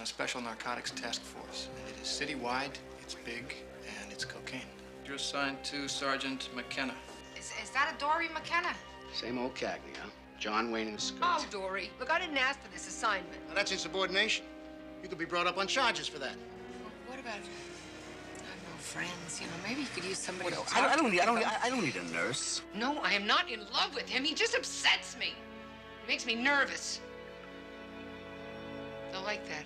A special narcotics task force. It is citywide, it's big, and it's cocaine. You're assigned to Sergeant McKenna. Is that a Dory McKenna? Same old Cagney, huh? John Wayne and the Scoots. Oh, Dory. Look, I didn't ask for this assignment. Now, that's insubordination. You could be brought up on charges for that. Well, what about... I have no friends, you know. Maybe you could use somebody to talk I don't to. need a nurse. No, I am not in love with him. He just upsets me. He makes me nervous. I like that.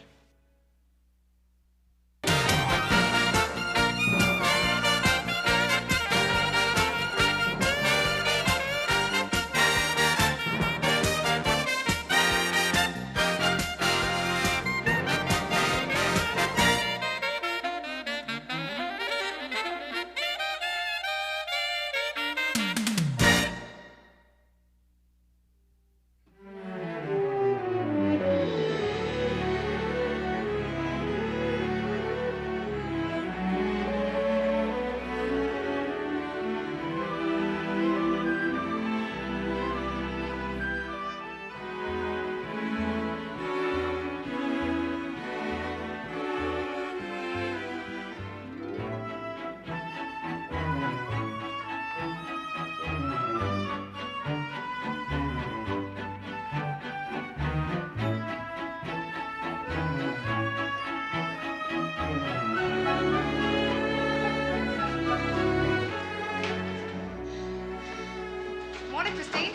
Morning, Christine.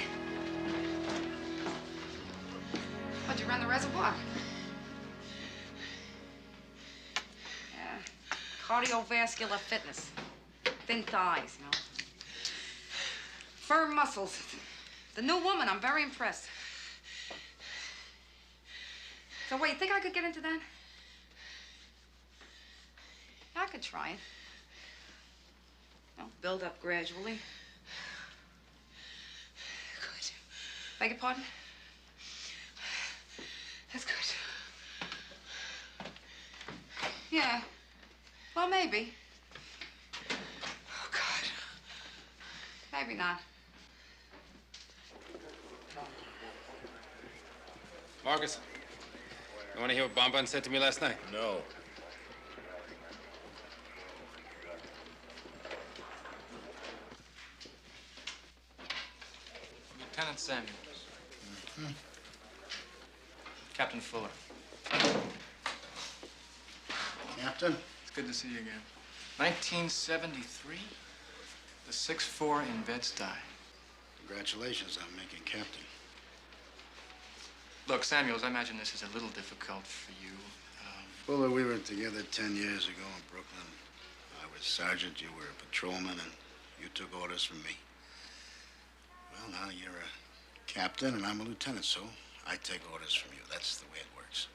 What'd you run the reservoir? Yeah, cardiovascular fitness. Thin thighs, you know. Firm muscles. The new woman, I'm very impressed. So, wait, you think I could get into that? I could try it. You know, build up gradually. Good. Beg your pardon? That's good. Yeah. Well, maybe. Oh, God. Maybe not. Marcus, you want to hear what Bonbon said to me last night? No. Lieutenant Samuels. Captain Fuller. Captain? It's good to see you again. 1973, the 6-4 in Bed-Stuy. Congratulations on making captain. Look, Samuels, I imagine this is a little difficult for you. Fuller, we were together 10 years ago in Brooklyn. I was sergeant, you were a patrolman, and you took orders from me. Well, now you're a captain, and I'm a lieutenant, so I take orders from you. That's the way it works.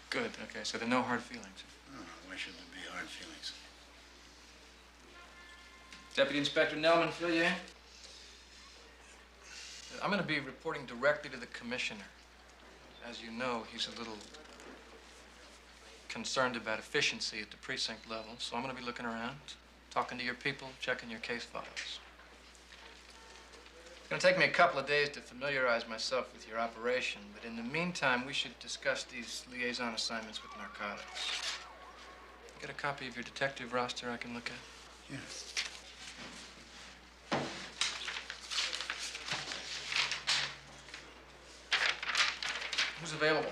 Good, okay, so there are no hard feelings. Oh, why should there be hard feelings? Deputy Inspector Nelman, fill you in? I'm going to be reporting directly to the commissioner. As you know, he's a little concerned about efficiency at the precinct level, so I'm going to be looking around, talking to your people, checking your case files. It's going to take me a couple of days to familiarize myself with your operation, but in the meantime, we should discuss these liaison assignments with narcotics. Get a copy of your detective roster I can look at? Yeah. Who's available?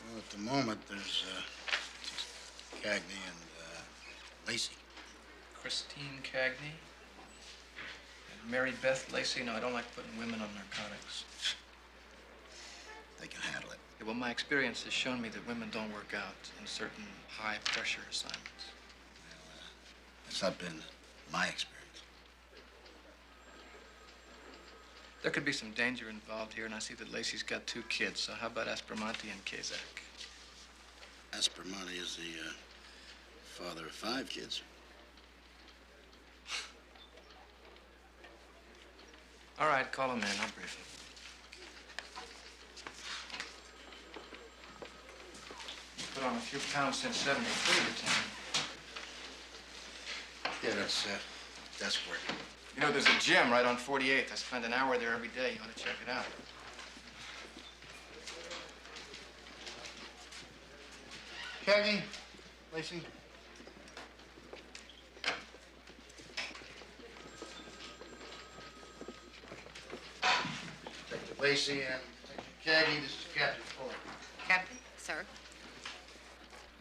Well, at the moment, there's just Cagney and Lacey. Christine Cagney and Mary Beth Lacey. No, I don't like putting women on narcotics. They can handle it. Yeah, well, my experience has shown me that women don't work out in certain high-pressure assignments. Well, that's not been my experience. There could be some danger involved here, and I see that Lacey's got 2 kids, so how about Aspromonte and Kazak? Aspromonte is the father of 5 kids. All right, call him in. I'll brief him. You put on a few pounds since 73, Lieutenant. Yeah, that's desk work. You know, there's a gym right on 48th. I spend an hour there every day. You ought to check it out. Cagney Lacey. Detective Lacey and Detective Cagney, this is Captain Fuller. Captain, sir.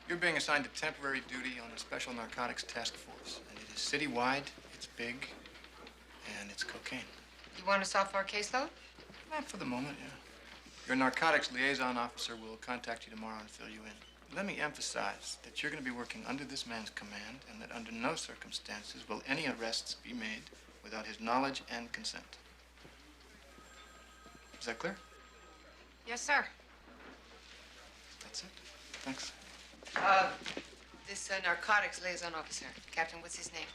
You're being assigned to temporary duty on a special narcotics task force, and it is citywide, it's big, and it's cocaine. You want us off our caseload? Not for the moment, yeah. Your narcotics liaison officer will contact you tomorrow and fill you in. Let me emphasize that you're going to be working under this man's command and that under no circumstances will any arrests be made without his knowledge and consent. Is that clear? Yes, sir. That's it. Thanks. This narcotics liaison officer, Captain, what's his name?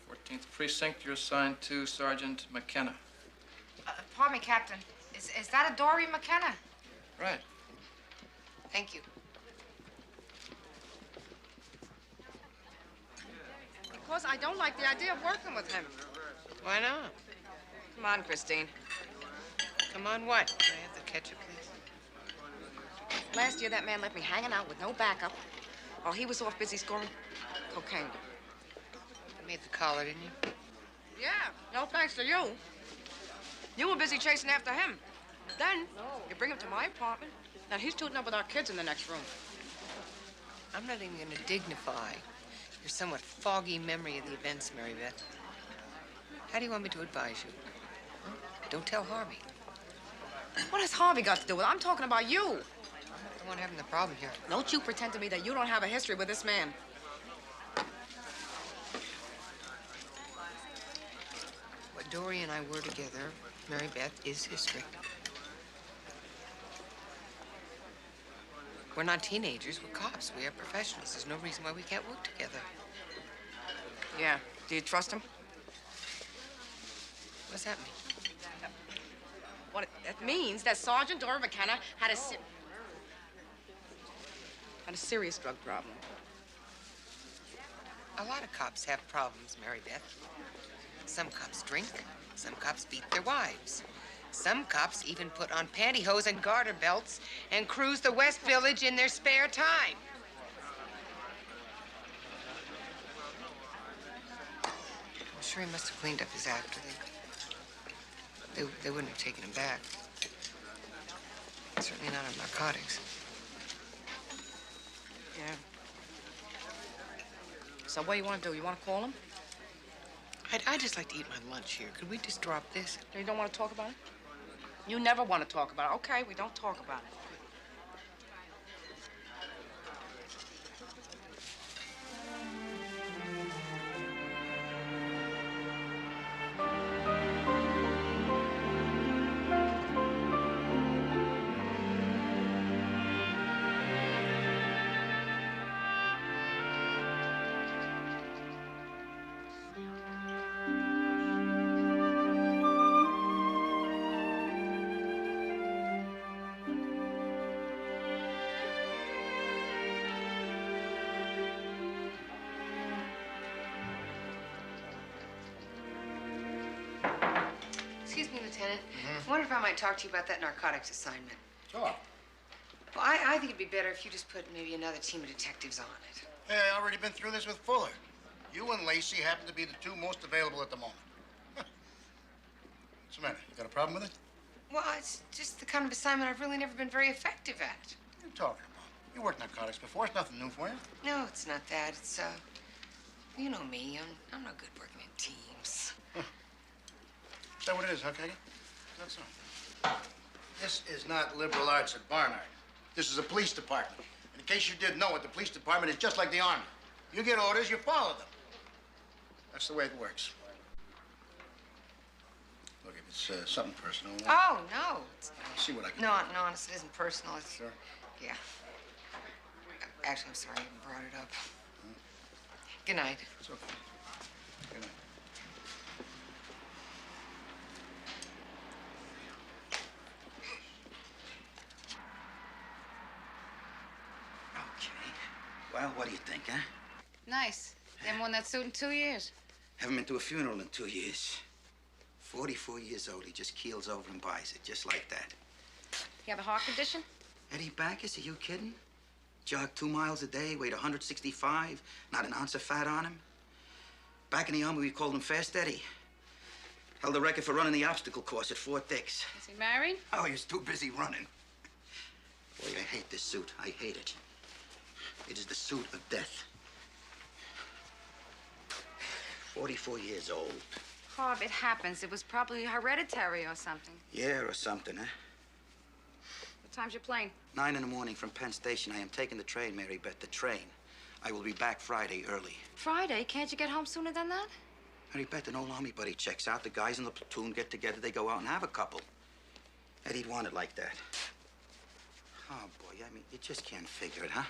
14th Precinct, you're assigned to Sergeant McKenna. Pardon me, Captain. Is that a Dory McKenna? Right. Thank you. Because I don't like the idea of working with him. Why not? Come on, Christine. Come on, what? Can I have the ketchup, please? Last year, that man left me hanging out with no backup while he was off busy scoring cocaine. You made the collar, didn't you? Yeah, no thanks to you. You were busy chasing after him. Then, you bring him to my apartment, and he's tooting up with our kids in the next room. I'm not even going to dignify your somewhat foggy memory of the events, Mary Beth. How do you want me to advise you? Huh? Don't tell Harvey. What has Harvey got to do with it? I'm talking about you. I'm not the one having the problem here. Don't you pretend to me that you don't have a history with this man. What Dory and I were together, Mary Beth, is history. We're not teenagers, we're cops. We are professionals. There's no reason why we can't work together. Yeah. Do you trust him? What's that mean? What it means that Sergeant Dory McKenna had a serious drug problem. A lot of cops have problems, Mary Beth. Some cops drink, some cops beat their wives. Some cops even put on pantyhose and garter belts and cruise the West Village in their spare time. I'm sure he must have cleaned up his act, or they wouldn't have taken him back. Certainly not on narcotics. Yeah. So what do you want to do? You want to call him? I'd just like to eat my lunch here. Could we just drop this? You don't want to talk about it? You never want to talk about it. Okay, we don't talk about it. Excuse me, Lieutenant. I wonder if I might talk to you about that narcotics assignment. Sure. Well, I think it'd be better if you just put maybe another team of detectives on it. Hey, I already been through this with Fuller. You and Lacey happen to be the two most available at the moment. What's the matter? You got a problem with it? Well, it's just the kind of assignment I've really never been very effective at. What are you talking about? You worked narcotics before. It's nothing new for you. No, it's not that. It's, you know me. I'm not good working in teams. Is that what it is, huh, Cagney? That's so. This is not liberal arts at Barnard. This is a police department. And in case you didn't know it, the police department is just like the Army. You get orders, you follow them. That's the way it works. Look, if it's something personal, Oh, no. I'll see what I can No, do. no, honestly, it isn't personal. It's, Sure. yeah. Actually, I'm sorry I even brought it up. Good night. It's okay. Good night. Okay. Well, what do you think, huh? Nice. Haven't worn that suit in 2 years. Haven't been to a funeral in 2 years. 44 years old, he just keels over and buys it, just like that. You have a heart condition? Eddie Backus, are you kidding? Jog 2 miles a day, weighed 165, not an ounce of fat on him. Back in the Army, we called him Fast Eddie. Held the record for running the obstacle course at Fort Dix. Is he married? Oh, he was too busy running. Boy, I hate this suit. I hate it. It is the suit of death. 44 years old. Harv, it happens. It was probably hereditary or something. Yeah, or something, huh? What time's your plane? 9 in the morning from Penn Station. I am taking the train, Mary Beth, the train. I will be back Friday early. Friday? Can't you get home sooner than that? Mary Beth, an old Army buddy checks out. The guys in the platoon get together. They go out and have a couple. Eddie'd want it like that. Oh, boy, I mean, you just can't figure it, huh?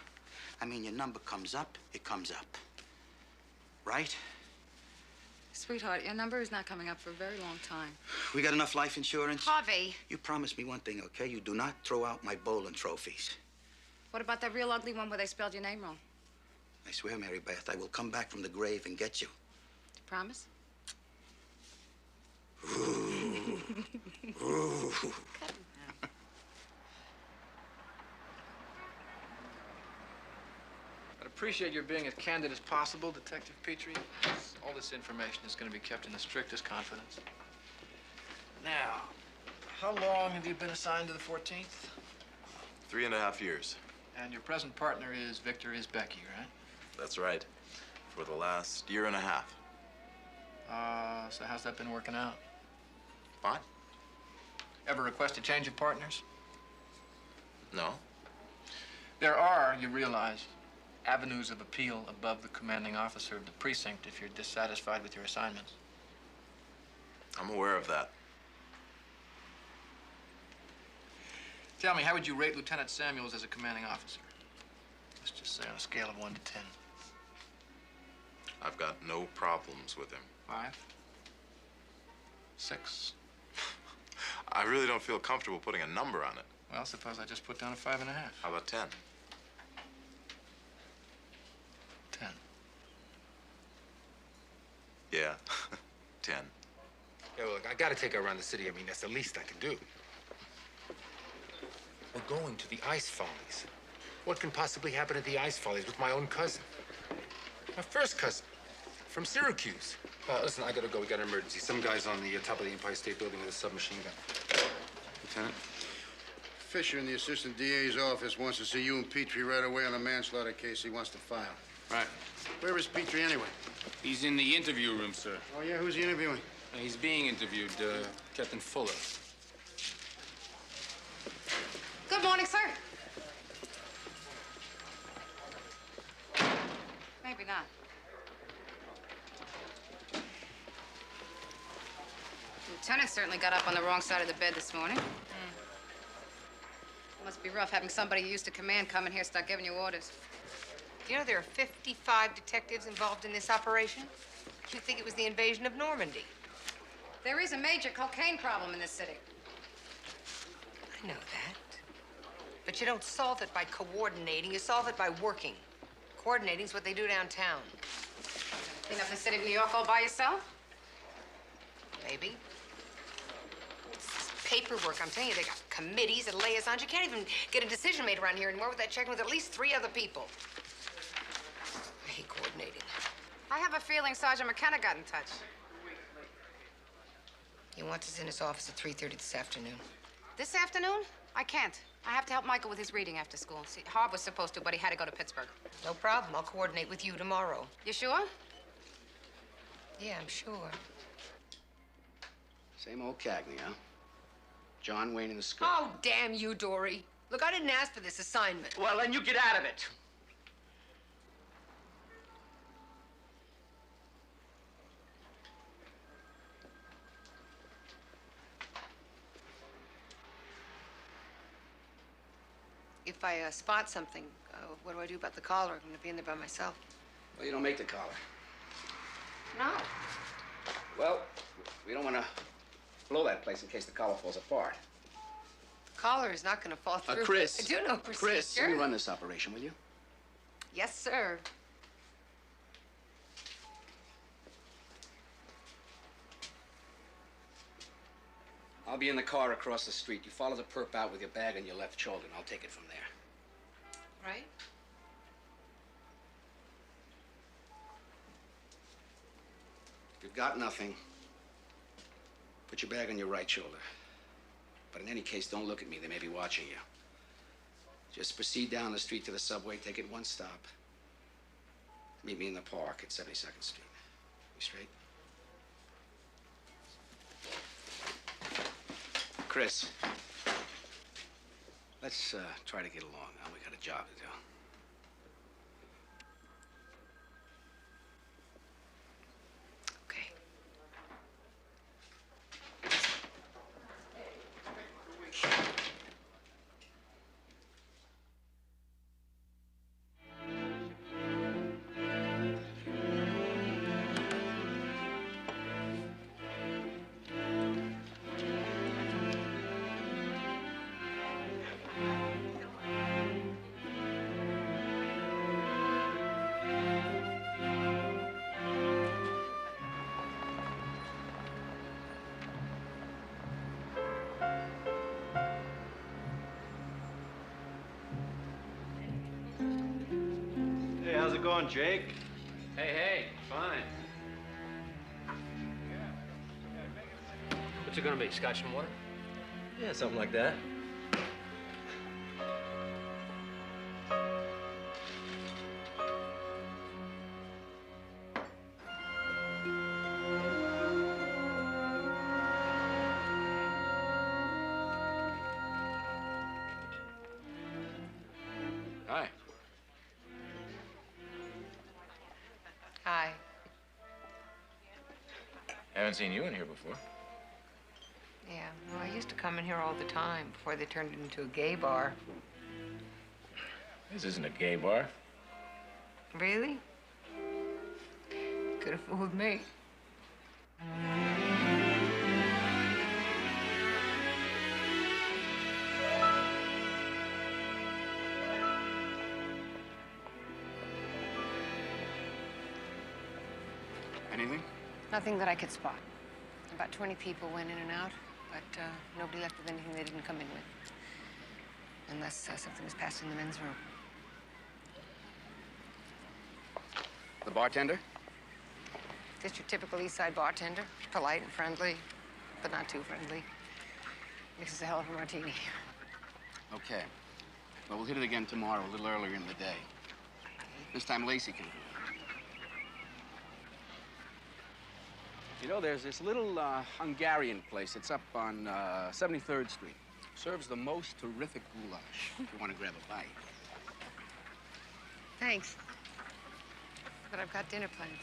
I mean, your number comes up, it comes up. Right? Sweetheart, your number is not coming up for a very long time. We got enough life insurance? Harvey! You promise me one thing, okay? You do not throw out my bowling trophies. What about that real ugly one where they spelled your name wrong? I swear, Mary Beth, I will come back from the grave and get you. Promise? Ooh. Ooh. I'd appreciate your being as candid as possible, Detective Petrie. All this information is going to be kept in the strictest confidence. Now, how long have you been assigned to the 14th? 3.5 years. And your present partner is Victor Isbecki, right? That's right. For the last 1.5 years. So how's that been working out? Fine. Ever request a change of partners? No. There are, you realize, avenues of appeal above the commanding officer of the precinct if you're dissatisfied with your assignments. I'm aware of that. Tell me, how would you rate Lieutenant Samuels as a commanding officer? Let's just say on a scale of 1 to 10. I've got no problems with him. 5? 6? I really don't feel comfortable putting a number on it. Well, suppose I just put down a 5.5. How about 10? 10. Yeah, 10. Yeah, look, I gotta take her around the city. I mean, that's the least I can do. We're going to the Ice Follies. What can possibly happen at the Ice Follies with my own cousin? My first cousin, from Syracuse. Listen, I gotta go. We got an emergency. Some guy's on the top of the Empire State Building with a submachine gun. Lieutenant? Fisher in the assistant DA's office wants to see you and Petrie right away on a manslaughter case he wants to file. Right. Where is Petrie anyway? He's in the interview room, sir. Oh, yeah? Who's he interviewing? He's being interviewed, Captain Fuller. Good morning, sir. Maybe not. Lieutenant certainly got up on the wrong side of the bed this morning. Must be rough having somebody you used to command come in here and start giving you orders. Do you know there are 55 detectives involved in this operation? You'd think it was the invasion of Normandy. There is a major cocaine problem in this city. I know that. But you don't solve it by coordinating, you solve it by working. Coordinating's what they do downtown. Clean up the city of New York all by yourself? Maybe. It's paperwork, I'm telling you, they got committees and liaisons. You can't even get a decision made around here anymore without checking with at least 3 other people. I hate coordinating. I have a feeling Sergeant McKenna got in touch. He wants us in his office at 3:30 this afternoon. This afternoon? I can't. I have to help Michael with his reading after school. See, Harv was supposed to, but he had to go to Pittsburgh. No problem. I'll coordinate with you tomorrow. You sure? Yeah, I'm sure. Same old Cagney, huh? John Wayne in the skirt. Oh, damn you, Dory. Look, I didn't ask for this assignment. Well, then you get out of it. If I spot something, what do I do about the collar? I'm gonna be in there by myself. Well, you don't make the collar. No. Well, we don't want to blow that place in case the collar falls apart. The collar is not gonna fall through. Chris. I do know procedure. Chris, let me run this operation, will you? Yes, sir. I'll be in the car across the street. You follow the perp out with your bag on your left shoulder, and I'll take it from there. Right? you've got nothing, put your bag on your right shoulder. But in any case, don't look at me. They may be watching you. Just proceed down the street to the subway, take it one stop. Meet me in the park at 72nd Street. You straight? Chris, let's try to get along now. We got a job to do. Okay. Hey, how's it going, Jake? Hey, fine. What's it gonna be, scotch and water? Yeah, something like that. Hi. Hi. Haven't seen you in here before. Yeah, well, I used to come in here all the time before they turned it into a gay bar. This isn't a gay bar. Really? Could have fooled me. Anything? Nothing that I could spot. About 20 people went in and out, but nobody left with anything they didn't come in with. Unless something was passed in the men's room. The bartender? Just your typical East Side bartender. Polite and friendly, but not too friendly. Mixes a hell of a martini. Okay. Well, we'll hit it again tomorrow, a little earlier in the day. This time Lacey can do it. You know, there's this little Hungarian place. It's up on 73rd Street. Serves the most terrific goulash, if you want to grab a bite. Thanks. But I've got dinner plans.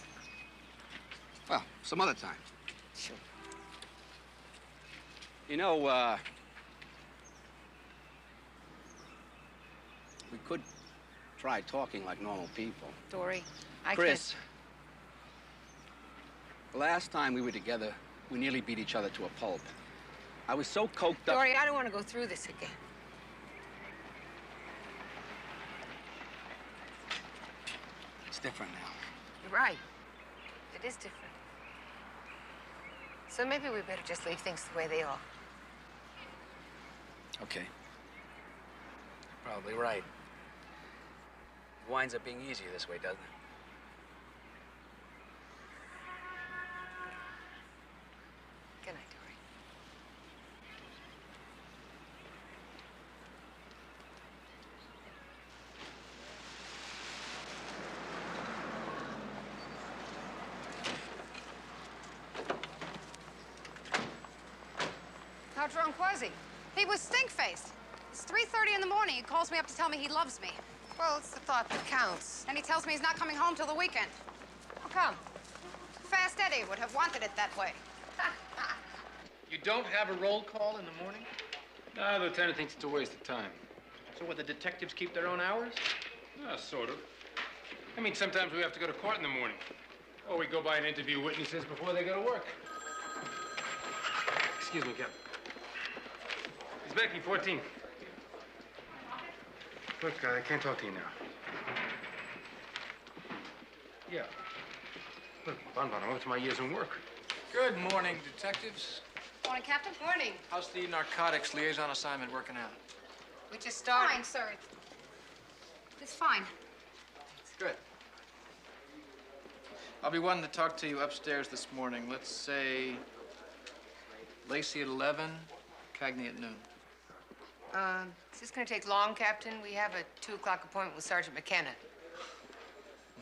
Well, some other time. Sure. You know, we could try talking like normal people. Dory, I Chris, the last time we were together, we nearly beat each other to a pulp. I was so coked up. Dory, I don't want to go through this again. It's different now. You're right. It is different. So maybe we better just leave things the way they are. Okay. Probably right. It winds up being easier this way, doesn't it? Good night, Dory. How drunk was he? He was stink-faced. It's 3:30 in the morning. He calls me up to tell me he loves me. Well, it's the thought that counts. And he tells me he's not coming home till the weekend. How come? Fast Eddie would have wanted it that way. You don't have a roll call in the morning? No, the lieutenant thinks it's a waste of time. So what, the detectives keep their own hours? Sort of. I mean, sometimes we have to go to court in the morning. Or we go by and interview witnesses before they go to work. Excuse me, Captain. It's Becky, 14. Look, I can't talk to you now. Yeah. Look, Bonbon, I'm up to my years in work. Good morning, detectives. Morning, Captain. Morning. How's the narcotics liaison assignment working out? We just started. Fine, sir. It's fine. Good. I'll be wanting to talk to you upstairs this morning. Let's say Lacey at 11, Cagney at noon. Is this gonna take long, Captain? We have a 2 o'clock appointment with Sergeant McKenna.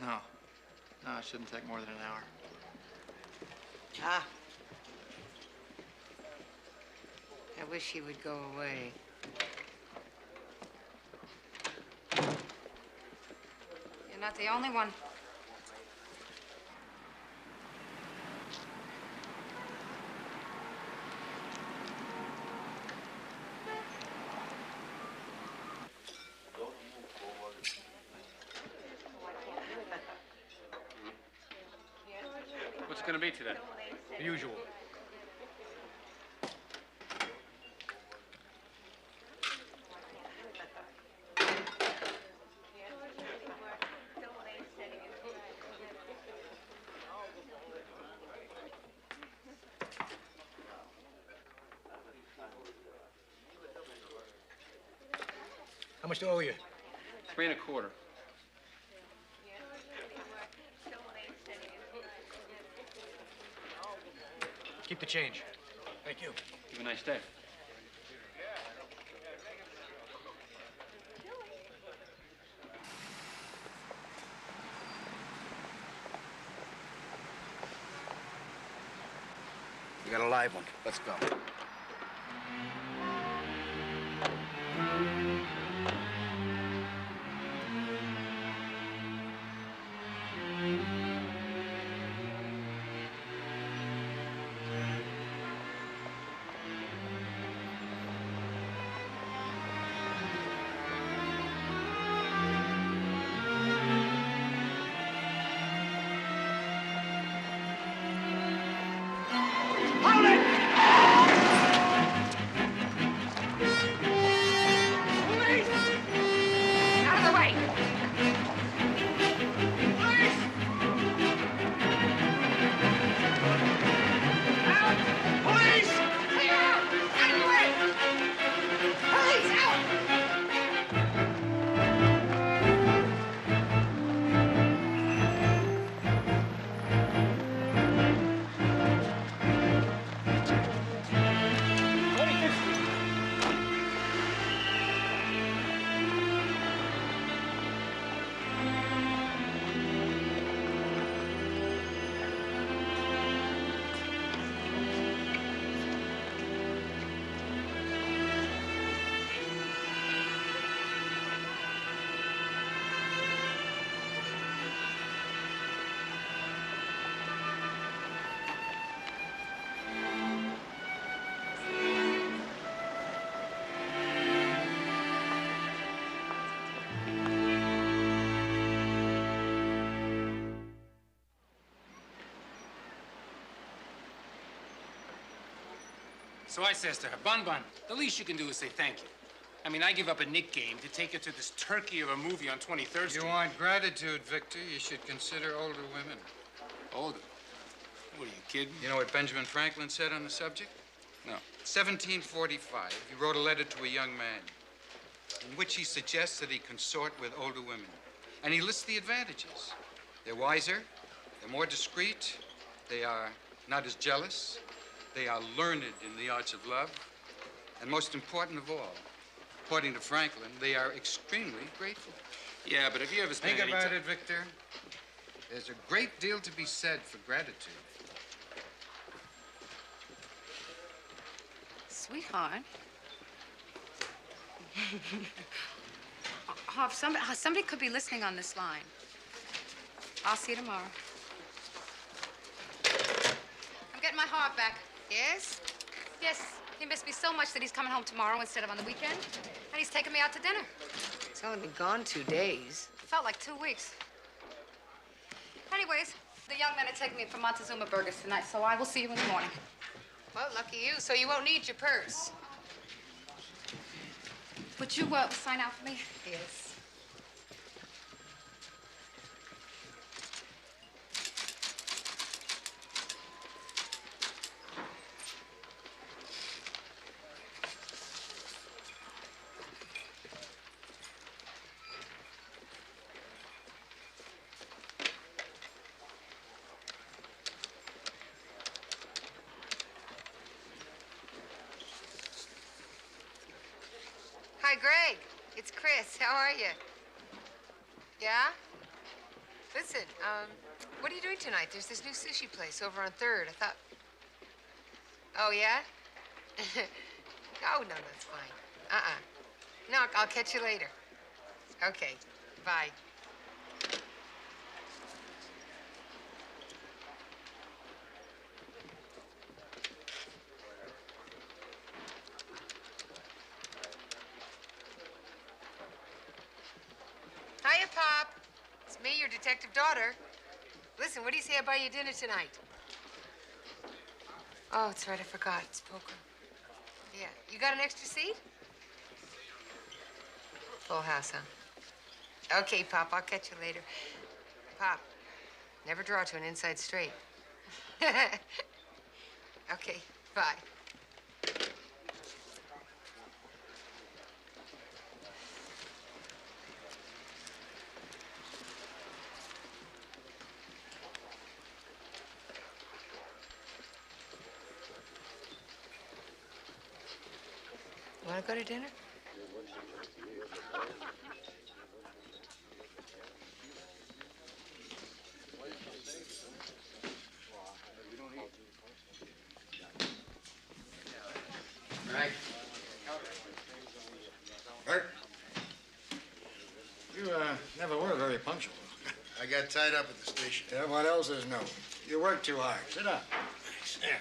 No. No, it shouldn't take more than an hour. Ah. I wish he would go away. You're not the only one. What's it gonna be today? The usual. How much do I owe you? 3 1/4. Keep the change. Thank you. Have a nice day. We got a live one. Let's go. Out of the way! Police! Clear out! Out of the way! Police, out! So I says to her, Bun Bun, the least you can do is say thank you. I mean, I give up a Nick game to take her to this turkey of a movie on 23rd Street. You want gratitude, Victor, you should consider older women. Older? What are you kidding? You know what Benjamin Franklin said on the subject? No. 1745, he wrote a letter to a young man in which he suggests that he consort with older women. And he lists the advantages. They're wiser, they're more discreet, they are not as jealous, they are learned in the arts of love, and most important of all, according to Franklin, they are extremely grateful. Yeah, but have you ever spent Think any about ti- it, Victor. There's a great deal to be said for gratitude. Sweetheart. Oh, if somebody could be listening on this line. I'll see you tomorrow. I'm getting my heart back. Yes? Yes, he missed me so much that he's coming home tomorrow instead of on the weekend. And he's taking me out to dinner. It's only been gone 2 days. Felt like 2 weeks. Anyways, the young men are taking me for Montezuma Burgers tonight, so I will see you in the morning. Well, lucky you, so you won't need your purse. Would you sign out for me? Yes. Hi, Greg. It's Chris. How are you? Yeah? Listen, what are you doing tonight? There's this new sushi place over on 3rd. I thought... Oh, yeah? Oh, no, that's fine. No, I'll catch you later. Okay, bye. Hiya, Pop. It's me, your detective daughter. Listen, what do you say I buy you dinner tonight? Oh, it's right, I forgot. It's poker. Yeah. You got an extra seat? Full house, huh? Okay, Pop, I'll catch you later. Pop, never draw to an inside straight. Okay, bye. Want to go to dinner? Right. Bert, you never were very punctual. I got tied up at the station. Yeah, what else is new? You work too hard. Sit down. Thanks. Yeah.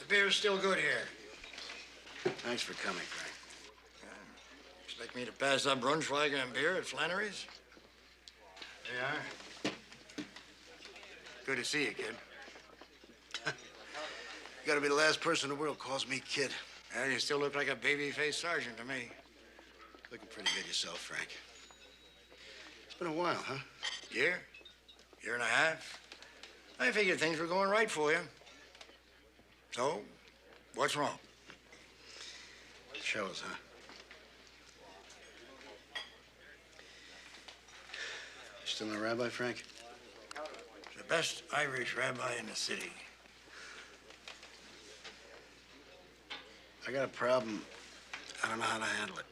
The beer's still good here. Thanks for coming, Frank. Expect me to pass up Brunschweiger and beer at Flannery's? They are. Good to see you, kid. You gotta be the last person in the world calls me kid. Yeah, you still look like a baby-faced sergeant to me. Looking pretty good yourself, Frank. It's been a while, huh? Year and a half. I figured things were going right for you. So, what's wrong? Shows, huh? You still a rabbi, Frank? The best Irish rabbi in the city. I got a problem. I don't know how to handle it.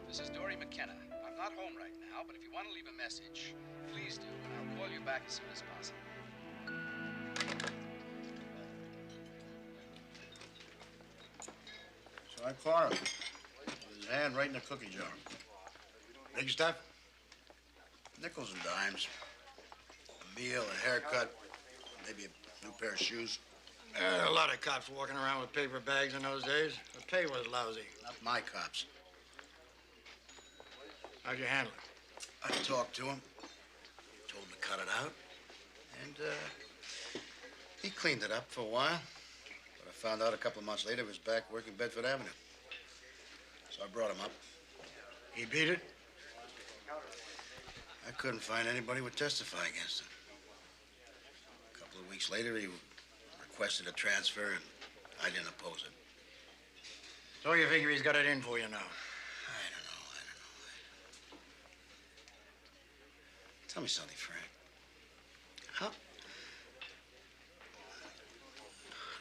This is Dory McKenna. I'm not home right now, but if you want to leave a message, please do, and I'll call you back as soon as possible. So I caught him with his hand right in the cookie jar. Big stuff? Nickels and dimes. A meal, a haircut, maybe a new pair of shoes. A lot of cops walking around with paper bags in those days. The pay was lousy. Not my cops. How'd you handle it? I talked to him, told him to cut it out, and he cleaned it up for a while. But I found out a couple of months later he was back working Bedford Avenue. So I brought him up. He beat it? I couldn't find anybody who would testify against him. A couple of weeks later, he requested a transfer, and I didn't oppose it. So you figure he's got it in for you now? I don't know. Tell me something, Frank. How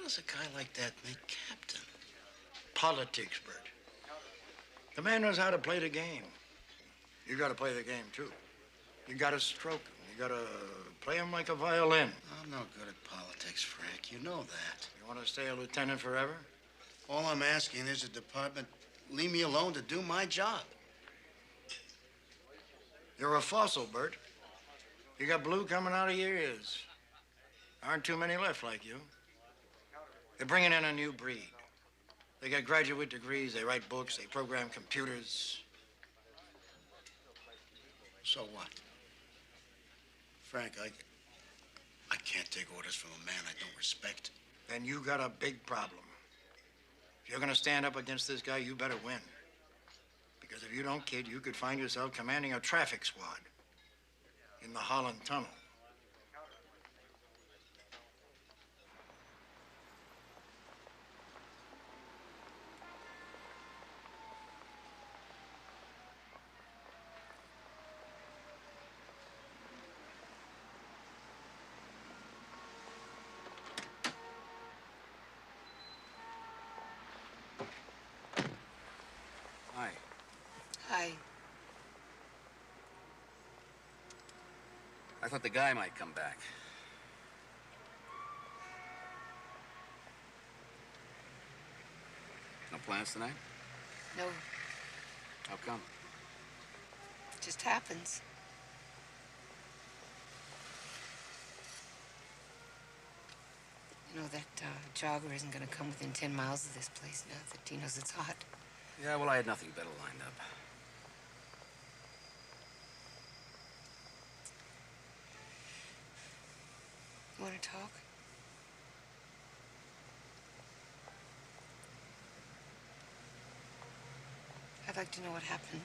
does a guy like that make captain? Politics, Bert. The man knows how to play the game. You got to play the game, too. You got to stroke him. You got to play him like a violin. I'm no good at politics, Frank. You know that. You want to stay a lieutenant forever? All I'm asking is the department leave me alone to do my job. You're a fossil, Bert. You got blue coming out of your ears. Aren't too many left like you. They're bringing in a new breed. They got graduate degrees, they write books, they program computers. So what? Frank, I can't take orders from a man I don't respect. Then you got a big problem. If you're gonna stand up against this guy, you better win. Because if you don't, kid, you could find yourself commanding a traffic squad in the Holland Tunnel. Hi. Hi. I thought the guy might come back. No plans tonight? No, How come? it just happens. You know, that jogger isn't gonna come within 10 miles of this place now that he knows it's hot. Yeah, well, I had nothing better lined up. You wanna talk? I'd like to know what happened.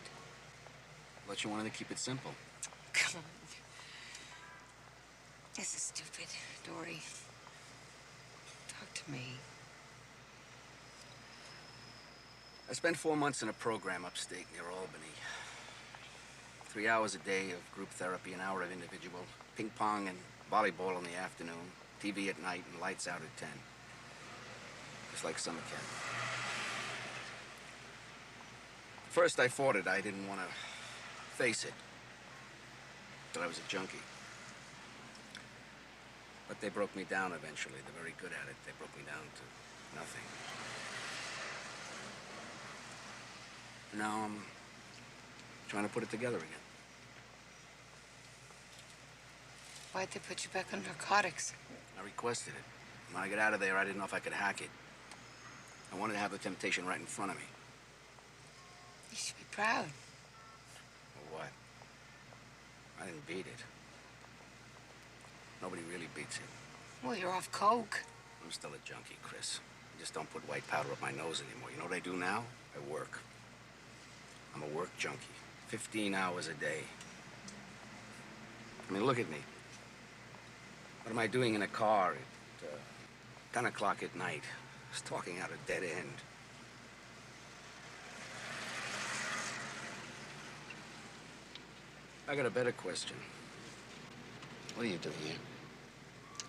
But you wanted to keep it simple. Come on. This is stupid, Dory. Talk to me. I spent 4 months in a program upstate near Albany. 3 hours a day of group therapy, an hour of individual, ping pong and volleyball in the afternoon, TV at night, and lights out at 10. Just like summer camp. First, I fought it. I didn't want to face it. That I was a junkie. But they broke me down eventually. They're very good at it. They broke me down to nothing. Now I'm trying to put it together again. Why'd they put you back on narcotics? I requested it. When I got out of there, I didn't know if I could hack it. I wanted to have the temptation right in front of me. You should be proud. Or what? I didn't beat it. Nobody really beats it. Well, you're off coke. I'm still a junkie, Chris. I just don't put white powder up my nose anymore. You know what I do now? I work. I'm a work junkie. 15 hours a day. I mean, look at me. What am I doing in a car at 10 o'clock at night? Just talking out a dead end. I got a better question. What do you do here?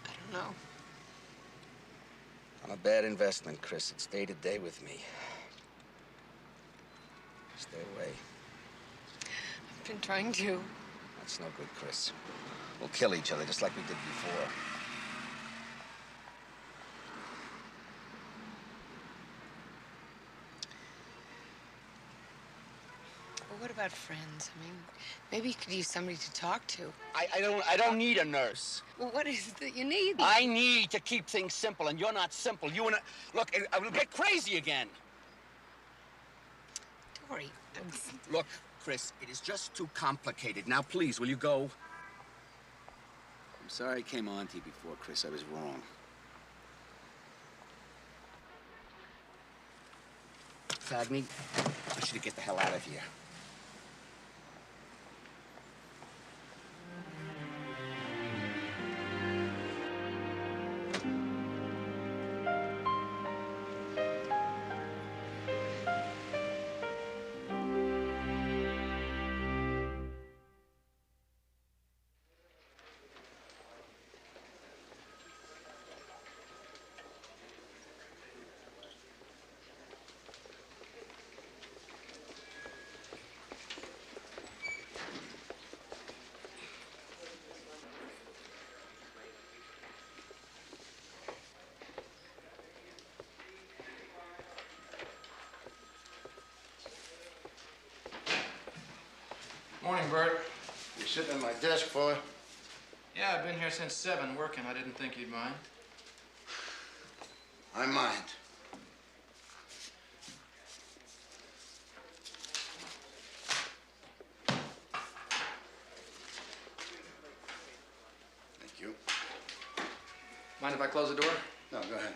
I don't know. I'm a bad investment, Chris. It's day to day with me. Stay away. I've been trying to. That's no good, Chris. We'll kill each other just like we did before. Well, what about friends? I mean, maybe you could use somebody to talk to. I don't need a nurse. Well, what is it that you need? I need to keep things simple, and you're not simple. You and look, I will get crazy again. Dory. Look, Chris, it is just too complicated. Now, please, will you go? I'm sorry I came on to you before, Chris. I was wrong. Cagney, I want you to get the hell out of here. Morning, Bert. You're sitting at my desk, fella. Yeah, I've been here since 7 working. I didn't think you'd mind. I mind. Thank you. Mind if I close the door? No, go ahead.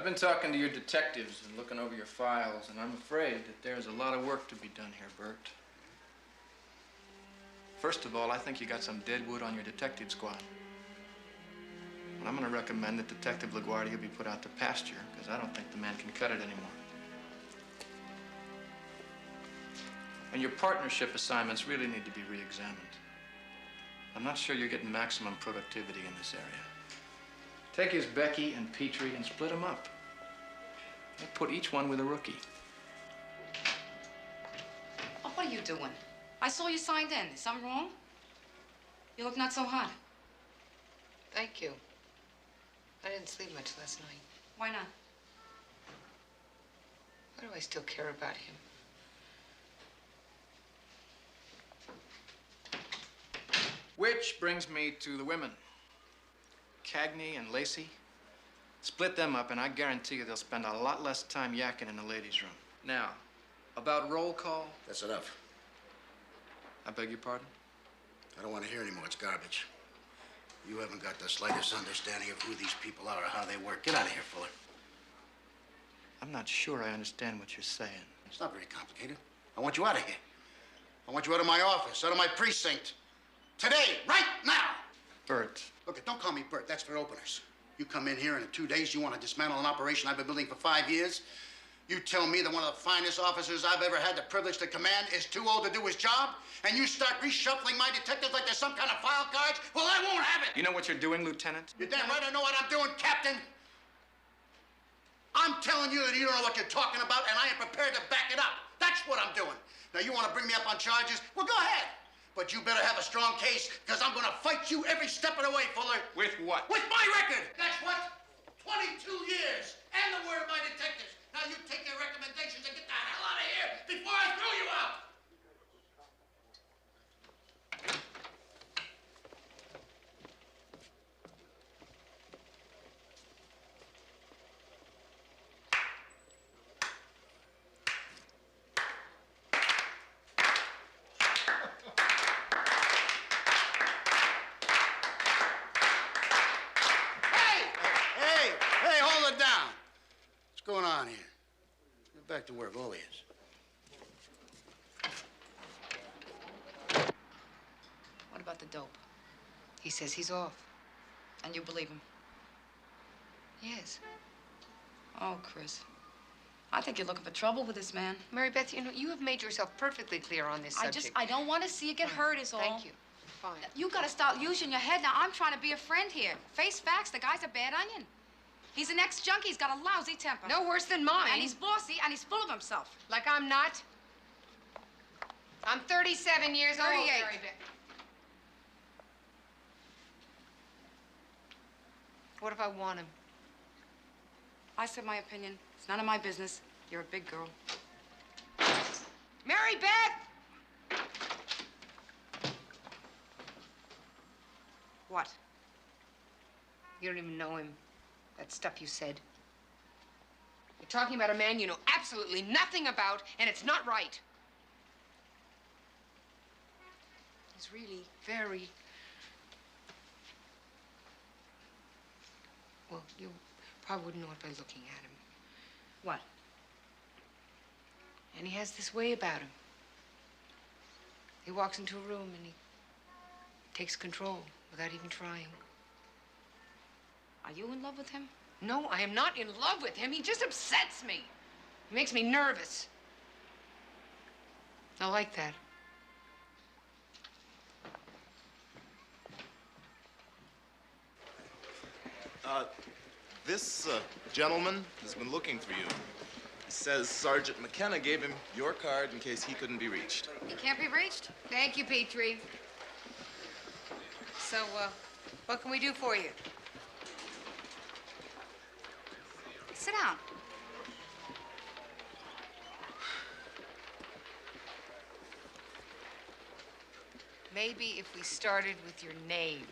I've been talking to your detectives and looking over your files, and I'm afraid that there's a lot of work to be done here, Bert. First of all, I think you got some dead wood on your detective squad. And I'm going to recommend that Detective LaGuardia be put out to pasture, because I don't think the man can cut it anymore. And your partnership assignments really need to be re-examined. I'm not sure you're getting maximum productivity in this area. Take his Becky and Petrie and split them up. And put each one with a rookie. Oh, what are you doing? I saw you signed in. Is something wrong? You look not so hot. Thank you. I didn't sleep much last night. Why not? Why do I still care about him? Which brings me to the women. Cagney and Lacey. Split them up, and I guarantee you they'll spend a lot less time yakking in the ladies' room. Now, about roll call. That's enough. I beg your pardon? I don't want to hear anymore. It's garbage. You haven't got the slightest understanding of who these people are or how they work. Get out of here, Fuller. I'm not sure I understand what you're saying. It's not very complicated. I want you out of here. I want you out of my office, out of my precinct. Today, right now! Bert. Look, don't call me Bert. That's for openers. You come in here and in 2 days you want to dismantle an operation I've been building for 5 years? You tell me that one of the finest officers I've ever had the privilege to command is too old to do his job? And you start reshuffling my detectives like there's some kind of file cards? Well, I won't have it! You know what you're doing, Lieutenant? You're damn right I know what I'm doing, Captain. I'm telling you that you don't know what you're talking about, and I am prepared to back it up. That's what I'm doing. Now, you want to bring me up on charges? Well, go ahead. But you better have a strong case, because I'm going to fight you every step of the way, Fuller. With what? With my record! That's what? 22 years, and the word of my detectives. Now, you take your recommendations and get the hell out of here before I throw you out! Hey, hold it down. What's going on here? Get back to work, all ears. What about the dope? He says he's off. And you believe him? Yes. Oh, Chris. I think you're looking for trouble with this man. Mary Beth, you know, you have made yourself perfectly clear on this subject. I don't want to see you get hurt is all. Thank you. Fine. You gotta start using your head now. I'm trying to be a friend here. Face facts, the guy's a bad onion. He's an ex-junkie, he's got a lousy temper. No worse than mine. And he's bossy, and he's full of himself. Like I'm not? I'm 37 years old, 38. Mary Beth. What if I want him? I said my opinion. It's none of my business. You're a big girl. Mary Beth! What? You don't even know him. That stuff you said. You're talking about a man you know absolutely nothing about, and it's not right. He's really very... Well, you probably wouldn't know it by looking at him. What? And he has this way about him. He walks into a room and he takes control without even trying. Are you in love with him? No, I am not in love with him. He just upsets me. He makes me nervous. I like that. This gentleman has been looking for you. He says Sergeant McKenna gave him your card in case he couldn't be reached. He can't be reached? Thank you, Petrie. So, what can we do for you? Sit down. Maybe if we started with your name.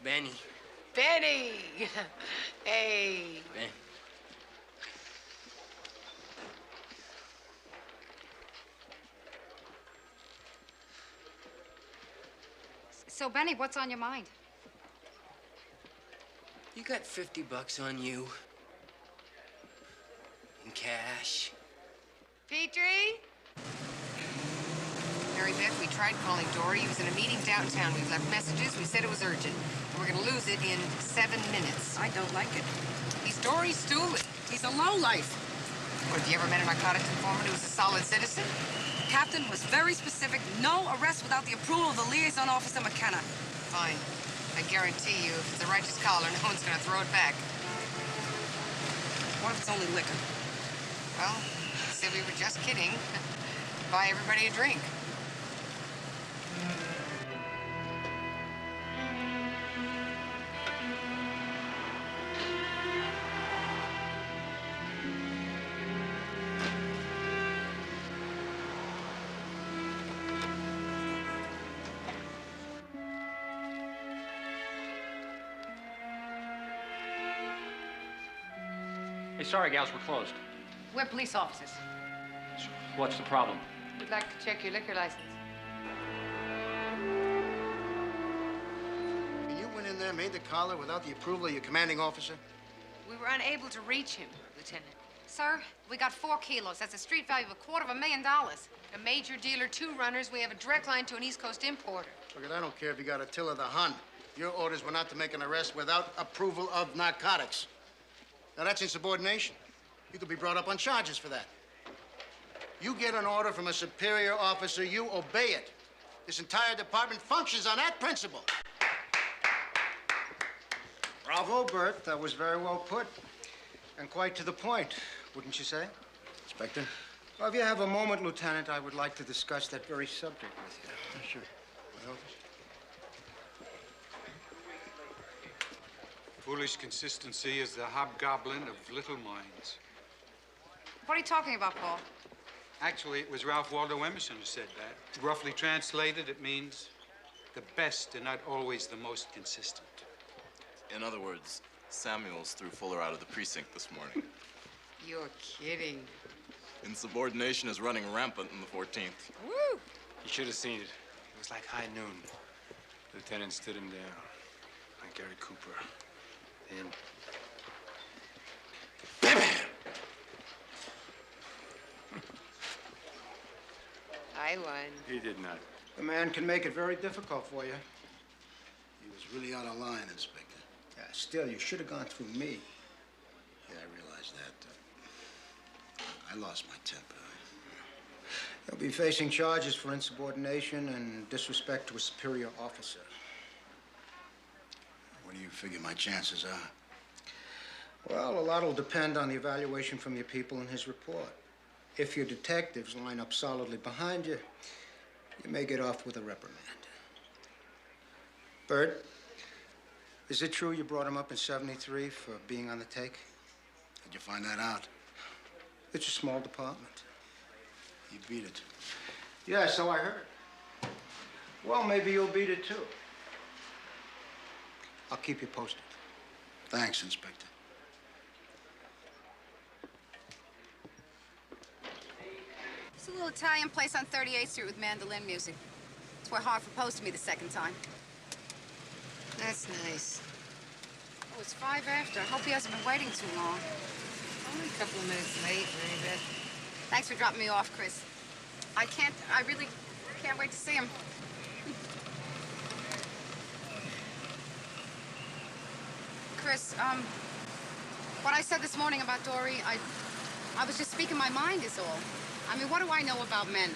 Benny. Benny! Hey. Ben. So, Benny, what's on your mind? You got $50 on you. In cash. Petrie? Mary Beth, we tried calling Dory. He was in a meeting downtown. We've left messages. We said it was urgent. And we're gonna lose it in 7 minutes. I don't like it. He's Dory's stoolie. He's a lowlife. What, have you ever met a narcotics informant who was a solid citizen? Captain was very specific. No arrest without the approval of the liaison officer, McKenna. Fine. I guarantee you, if it's a righteous collar, no one's gonna throw it back. What if it's only liquor? Well, said we were just kidding. Buy everybody a drink. Hey, sorry, gals, we're closed. We're police officers. What's the problem? We'd like to check your liquor license. You went in there, made the collar without the approval of your commanding officer? We were unable to reach him, Lieutenant. Sir, we got 4 kilos. That's a street value of $250,000. A major dealer, 2 runners. We have a direct line to an East Coast importer. Look, I don't care if you got a till of the Hun. Your orders were not to make an arrest without approval of narcotics. Now, that's insubordination. You could be brought up on charges for that. You get an order from a superior officer, you obey it. This entire department functions on that principle. Bravo, Bert. That was very well put. And quite to the point, wouldn't you say? Inspector? Well, if you have a moment, Lieutenant, I would like to discuss that very subject with you. Sure. My office? Foolish consistency is the hobgoblin of little minds. What are you talking about, Paul? Actually, it was Ralph Waldo Emerson who said that. Roughly translated, it means the best are not always the most consistent. In other words, Samuels threw Fuller out of the precinct this morning. You're kidding. Insubordination is running rampant in the 14th. Woo! You should have seen it. It was like high noon. Lieutenant stood him down, like Gary Cooper. Then... I won. He did not. The man can make it very difficult for you. He was really out of line, Inspector. Yeah, still, you should have gone through me. Yeah, I realize that. I lost my temper. You'll be facing charges for insubordination and disrespect to a superior officer. What do you figure my chances are? Well, a lot will depend on the evaluation from your people in his report. If your detectives line up solidly behind you, you may get off with a reprimand. Bert, is it true you brought him up in '73 for being on the take? How'd you find that out? It's a small department. You beat it. Yeah, so I heard. Well, maybe you'll beat it, too. I'll keep you posted. Thanks, Inspector. It's a little Italian place on 38th Street with mandolin music. It's where Hartford proposed to me the second time. That's nice. Oh, it's 5 after. I hope he hasn't been waiting too long. Only a couple of minutes late, Mary Beth. Thanks for dropping me off, Chris. I really can't wait to see him. Chris, what I said this morning about Dory, I was just speaking my mind is all. I mean, what do I know about men?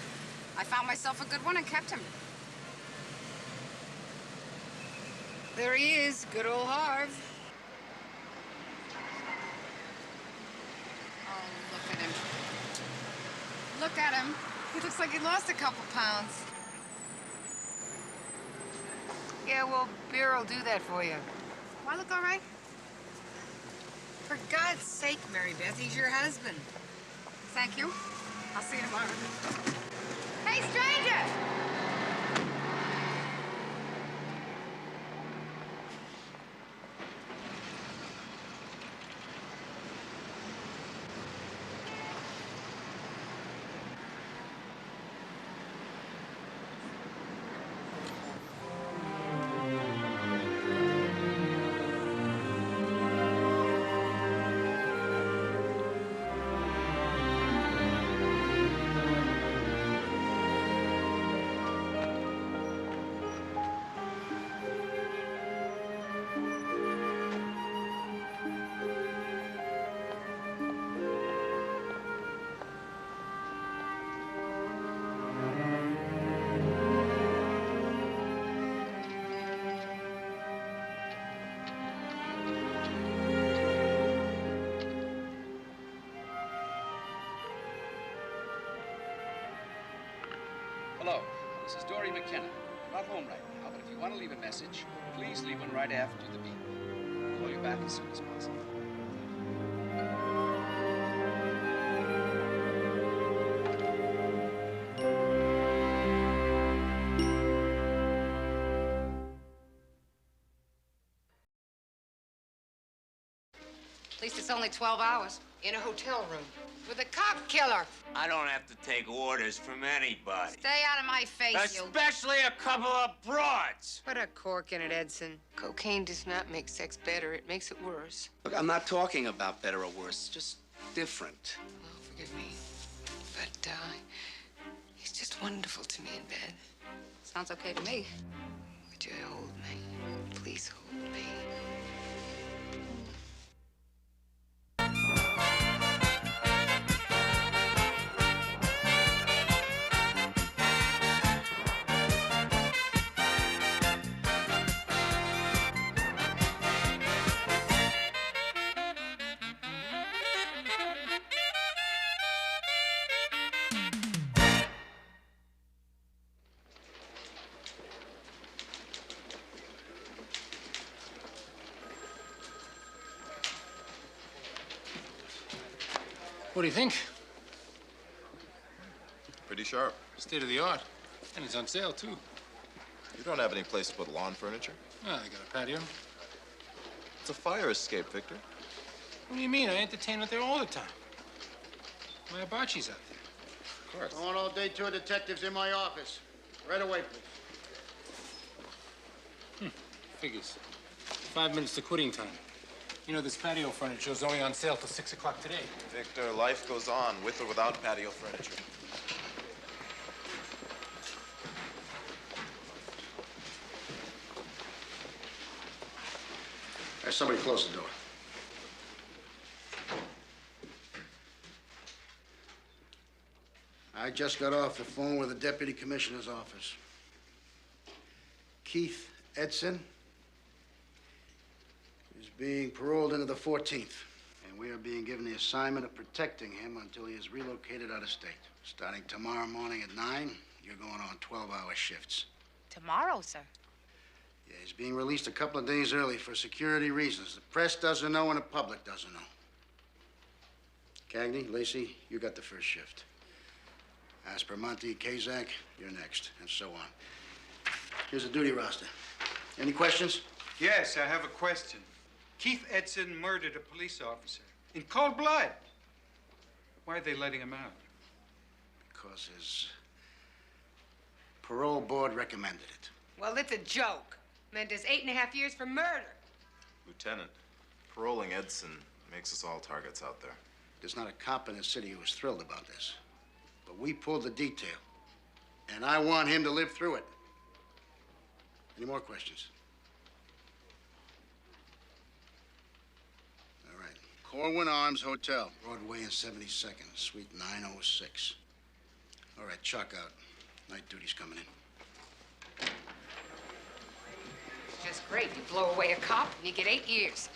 I found myself a good one and kept him. There he is, good old Harv. Oh, look at him. Look at him. He looks like he lost a couple pounds. Yeah, well, beer will do that for you. Do I look all right? For God's sake, Mary Beth, he's your husband. Thank you. I'll see you tomorrow. Hey, stranger! This is Dory McKenna. I'm not home right now, but if you want to leave a message, please leave one right after the beep. I'll call you back as soon as possible. At least it's only 12 hours. In a hotel room with a cop killer. I don't have to take orders from anybody. Stay out of my face, you. Especially a couple of broads. Put a cork in it, Edson. Cocaine does not make sex better. It makes it worse. Look, I'm not talking about better or worse, just different. Oh, forgive me. But, he's just wonderful to me in bed. Sounds okay to me. Would you hold me? Please hold me. What do you think? Pretty sharp. State of the art. And it's on sale, too. You don't have any place to put lawn furniture? Oh, they got a patio. It's a fire escape, Victor. What do you mean? I entertain out there all the time. My hibachi's out there. Of course. I want all day tour detectives in my office. Right away, please. Figures. 5 minutes to quitting time. You know, this patio furniture is only on sale till 6 o'clock today. Victor, life goes on, with or without patio furniture. Hey, somebody close the door. I just got off the phone with the deputy commissioner's office. Keith Edson is being paroled into the 14th, and we are being given the assignment of protecting him until he is relocated out of state. Starting tomorrow morning at 9, you're going on 12-hour shifts. Tomorrow, sir. Yeah, he's being released a couple of days early for security reasons. The press doesn't know and the public doesn't know. Cagney, Lacey, you got the first shift. Aspermonte, Kazak, you're next, and so on. Here's a duty roster. Any questions? Yes, I have a question. Keith Edson murdered a police officer in cold blood. Why are they letting him out? Because his parole board recommended it. Well, it's a joke. Mendes 8.5 years for murder. Lieutenant, paroling Edson makes us all targets out there. There's not a cop in the city who is thrilled about this. But we pulled the detail, and I want him to live through it. Any more questions? All right. Corwin Arms Hotel, Broadway and 72nd, Suite 906. All right, chalk out. Night duty's coming in. Just great. You blow away a cop, and you get 8 years.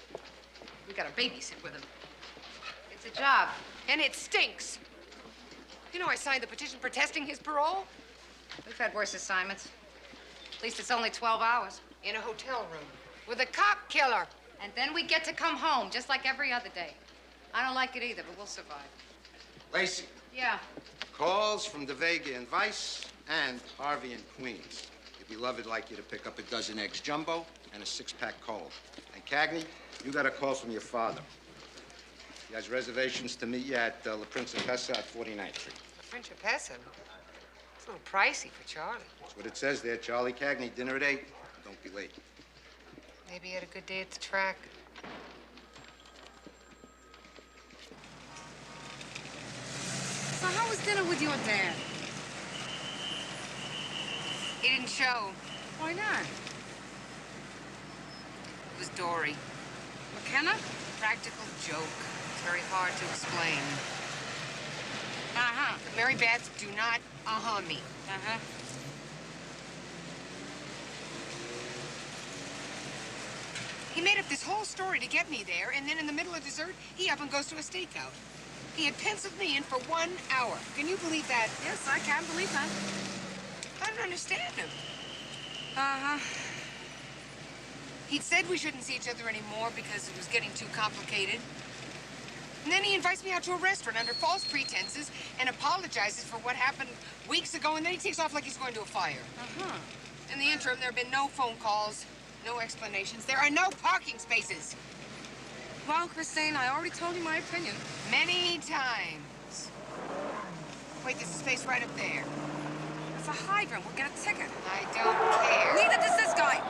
We gotta babysit with him. It's a job. And it stinks. You know I signed the petition protesting his parole? We've had worse assignments. At least it's only 12 hours. In a hotel room with a cop killer. And then we get to come home, just like every other day. I don't like it either, but we'll survive. Lacey, Yeah. Calls from De Vega and Vice and Harvey in Queens. Your beloved like you to pick up a dozen eggs jumbo and a 6-pack cold. And Cagney, you got a call from your father. He has reservations to meet you at La Principessa at 49th Street. Principessa? It's a little pricey for Charlie. That's what it says there, Charlie Cagney. Dinner at 8. Don't be late. Maybe he had a good day at the track. So how was dinner with your dad? He didn't show. Why not? It was Dory. McKenna? Practical joke. It's very hard to explain. Uh-huh. Mary Beth, do not me. Uh-huh. He made up this whole story to get me there, and then in the middle of dessert, he up and goes to a stakeout. He had penciled me in for 1 hour. Can you believe that? Yes, I can believe that. I don't understand him. Uh-huh. He'd said we shouldn't see each other anymore because it was getting too complicated. And then he invites me out to a restaurant under false pretenses and apologizes for what happened weeks ago, and then he takes off like he's going to a fire. Uh-huh. In the interim, there have been no phone calls, no explanations. There are no parking spaces. Well, Christine, I already told you my opinion. Many times. Wait, there's a space right up there. It's a hydrant. We'll get a ticket. I don't care. Neither does this guy.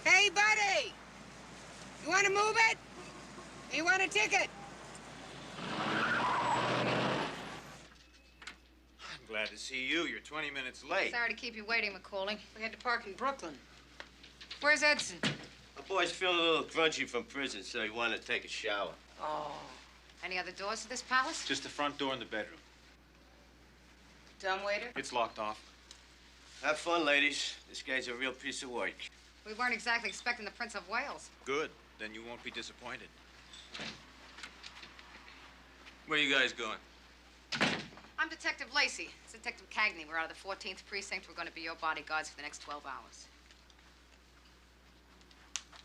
Hey, buddy! You want to move it? You want a ticket? I'm glad to see you. You're 20 minutes late. Sorry to keep you waiting, McCauley. We had to park in Brooklyn. Where's Edson? My boy's feeling a little crunchy from prison, so he wanted to take a shower. Oh. Any other doors to this palace? Just the front door and the bedroom. Dumbwaiter? It's locked off. Have fun, ladies. This guy's a real piece of work. We weren't exactly expecting the Prince of Wales. Good. Then you won't be disappointed. Where you guys going? I'm Detective Lacey. It's Detective Cagney. We're out of the 14th precinct. We're going to be your bodyguards for the next 12 hours.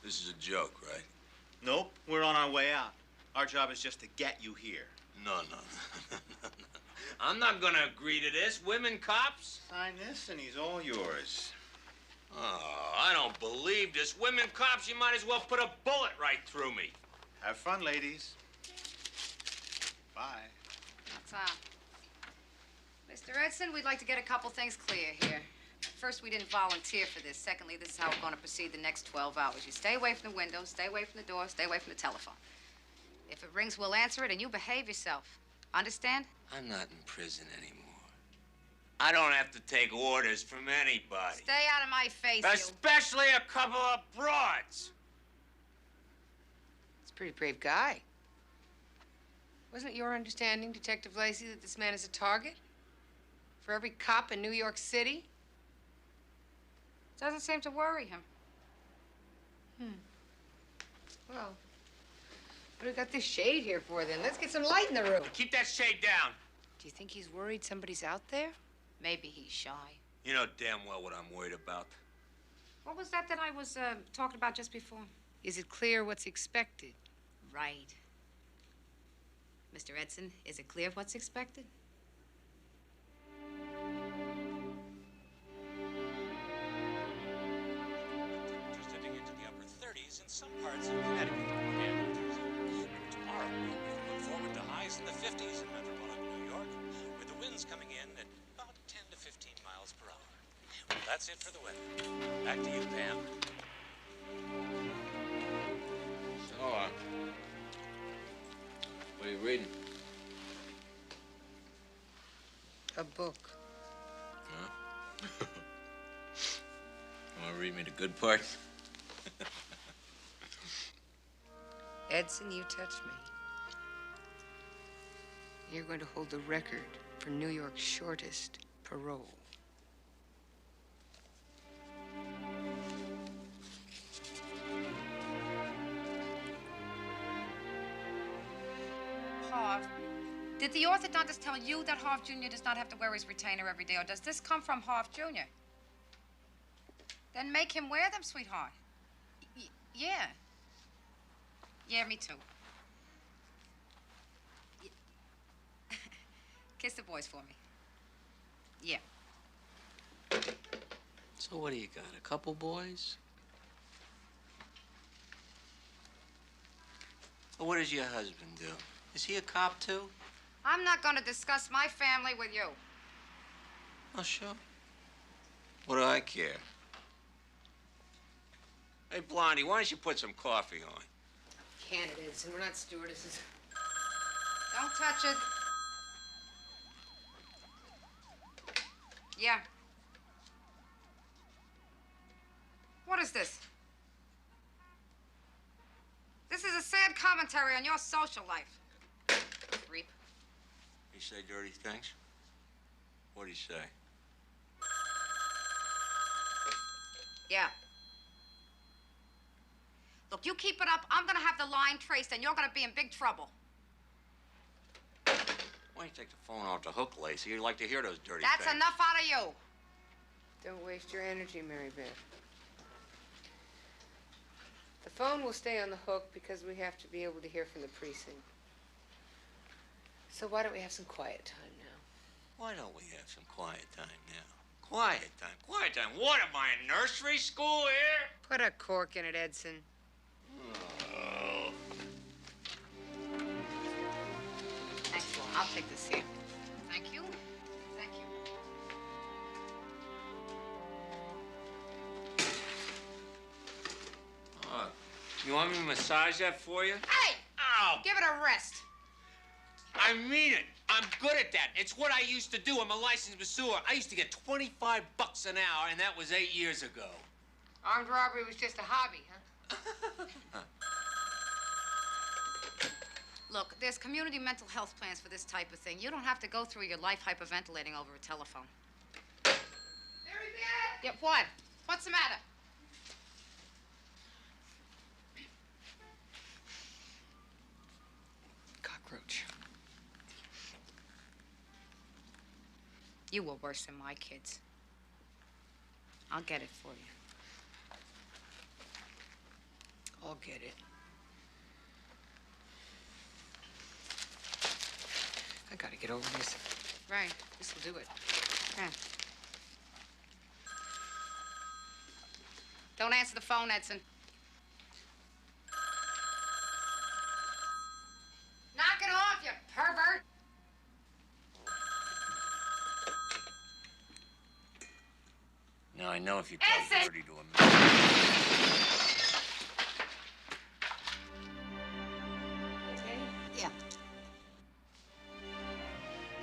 This is a joke, right? Nope. We're on our way out. Our job is just to get you here. No. I'm not gonna agree to this. Women cops? Sign this and he's all yours. Oh, I don't believe this. Women cops, you might as well put a bullet right through me. Have fun, ladies. Bye. That's Mr. Edson, we'd like to get a couple things clear here. First, we didn't volunteer for this. Secondly, this is how we're going to proceed the next 12 hours. You stay away from the windows, stay away from the door, stay away from the telephone. If it rings, we'll answer it, and you behave yourself. Understand? I'm not in prison anymore. I don't have to take orders from anybody. Stay out of my face, Especially a couple of broads. He's a pretty brave guy. Wasn't it your understanding, Detective Lacey, that this man is a target? For every cop in New York City? Doesn't seem to worry him. Well, what do we got this shade here for, then? Let's get some light in the room. Keep that shade down. Do you think he's worried somebody's out there? Maybe he's shy. You know damn well what I'm worried about. What was that I was talking about just before? Is it clear what's expected? Right. Mr. Edson, is it clear what's expected? Sitting into the upper 30s in some parts of Connecticut and New Jersey. Tomorrow, we can look forward to highs in the 50s in metropolitan New York, with the winds coming in at about 10 to 15 miles per hour. Well, that's it for the weather. Back to you, Pam. So, what are you reading? A book. Huh? You want to read me the good parts? Edson, you touch me. You're going to hold the record for New York's shortest parole. Harv, did the orthodontist tell you that Harv Jr. does not have to wear his retainer every day, or does this come from Harv Jr.? Then make him wear them, sweetheart. Yeah. Yeah, me too. Kiss the boys for me. Yeah. So what do you got, a couple boys? Well, what does your husband do? Is he a cop, too? I'm not going to discuss my family with you. Oh, sure. What do I care? Hey, Blondie, why don't you put some coffee on? Candidates, and we're not stewardesses. Don't touch it. Yeah. What is this? This is a sad commentary on your social life. Creep. He say dirty things? What'd he say? Yeah. Look, you keep it up, I'm gonna have the line traced, and you're gonna be in big trouble. Why don't you take the phone off the hook, Lacey? You'd like to hear those dirty That's things. enough out of you. Don't waste your energy, Mary Beth. The phone will stay on the hook because we have to be able to hear from the precinct. So why don't we have some quiet time now? Why don't we have some quiet time now? Quiet time, quiet time. What am I, in nursery school here? Put a cork in it, Edson. Oh. Thanks, Lou. I'll take this here. Thank you. Thank you. You want me to massage that for you? Hey! Ow! Give it a rest. I mean it. I'm good at that. It's what I used to do. I'm a licensed masseur. I used to get 25 bucks an hour, and that was 8 years ago. Armed robbery was just a hobby, huh? Look, there's community mental health plans for this type of thing. You don't have to go through your life hyperventilating over a telephone. Mary Beth! Yeah, what? What's the matter? Cockroach. You were worse than my kids. I'll get it for you. I'll get it. I gotta get over this. Right. This will do it. Yeah. Don't answer the phone, Edson. Knock it off, you pervert! Now I know if you talk Edson! dirty to a man. Yeah.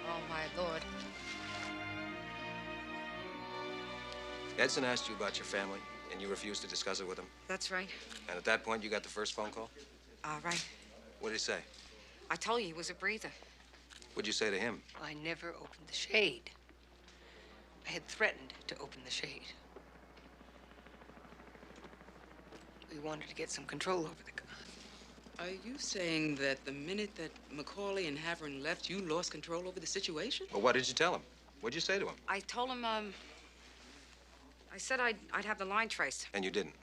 Oh, my Lord. Edson asked you about your family, and you refused to discuss it with him. That's right. And at that point, you got the first phone call? All right. What did he say? I told you he was a breather. What'd you say to him? I never opened the shade. I had threatened to open the shade. We wanted to get some control over the gun. Are you saying that the minute that Macaulay and Havern left, you lost control over the situation? Well, what did you tell him? What'd you say to him? I told him, I said I'd have the line traced. And you didn't?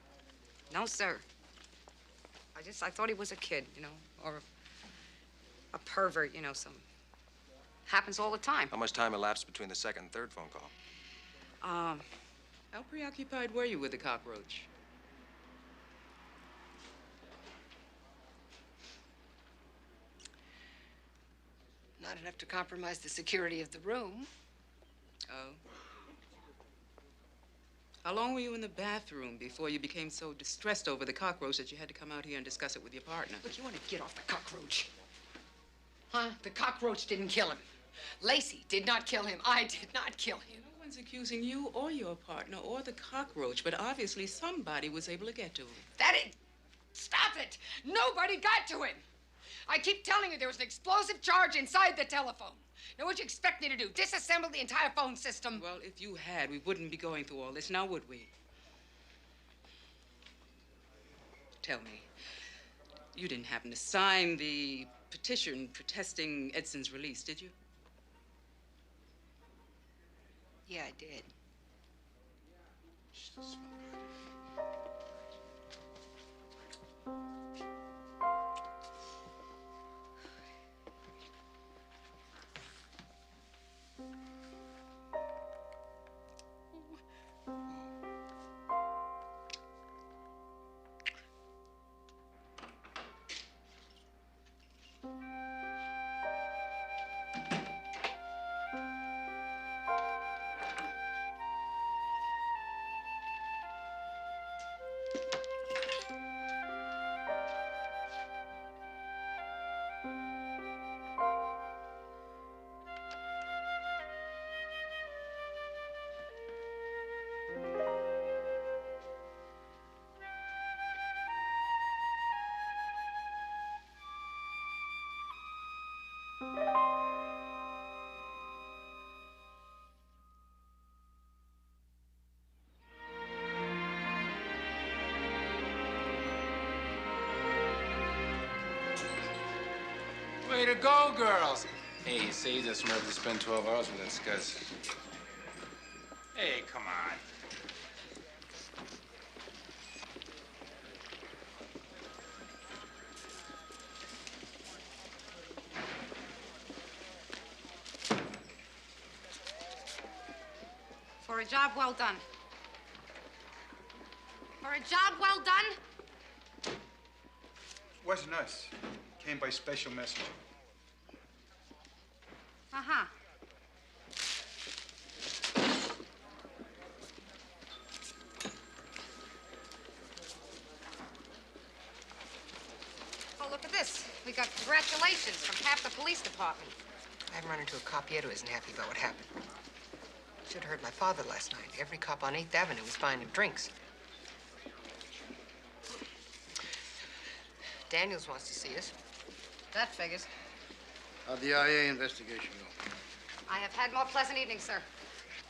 No, sir. I thought he was a kid, you know, or a pervert, you know, some... Happens all the time. How much time elapsed between the second and third phone call? How preoccupied were you with the cockroach? Not enough to compromise the security of the room. Oh. How long were you in the bathroom before you became so distressed over the cockroach that you had to come out here and discuss it with your partner? Look, you want to get off the cockroach. Huh? The cockroach didn't kill him. Lacey did not kill him. I did not kill him. No one's accusing you or your partner or the cockroach, but obviously somebody was able to get to him. Stop it! Nobody got to him! I keep telling you there was an explosive charge inside the telephone. Now, what'd you expect me to do? Disassemble the entire phone system? Well, if you had, we wouldn't be going through all this, now would we? Tell me, you didn't happen to sign the petition protesting Edson's release, did you? Yeah, I did. Way to go, girls. Hey, you saved us from having to spend 12 hours with that scuzz. Hey, come on. For a job well done. For a job well done? Wasn't us. Came by special messenger. Uh-huh. Oh, look at this. We got congratulations from half the police department. I haven't run into a cop yet who isn't happy about what happened. Should have heard my father last night. Every cop on 8th Avenue was buying him drinks. Daniels wants to see us. That figures. How'd the IA investigation go? I have had more pleasant evenings, sir.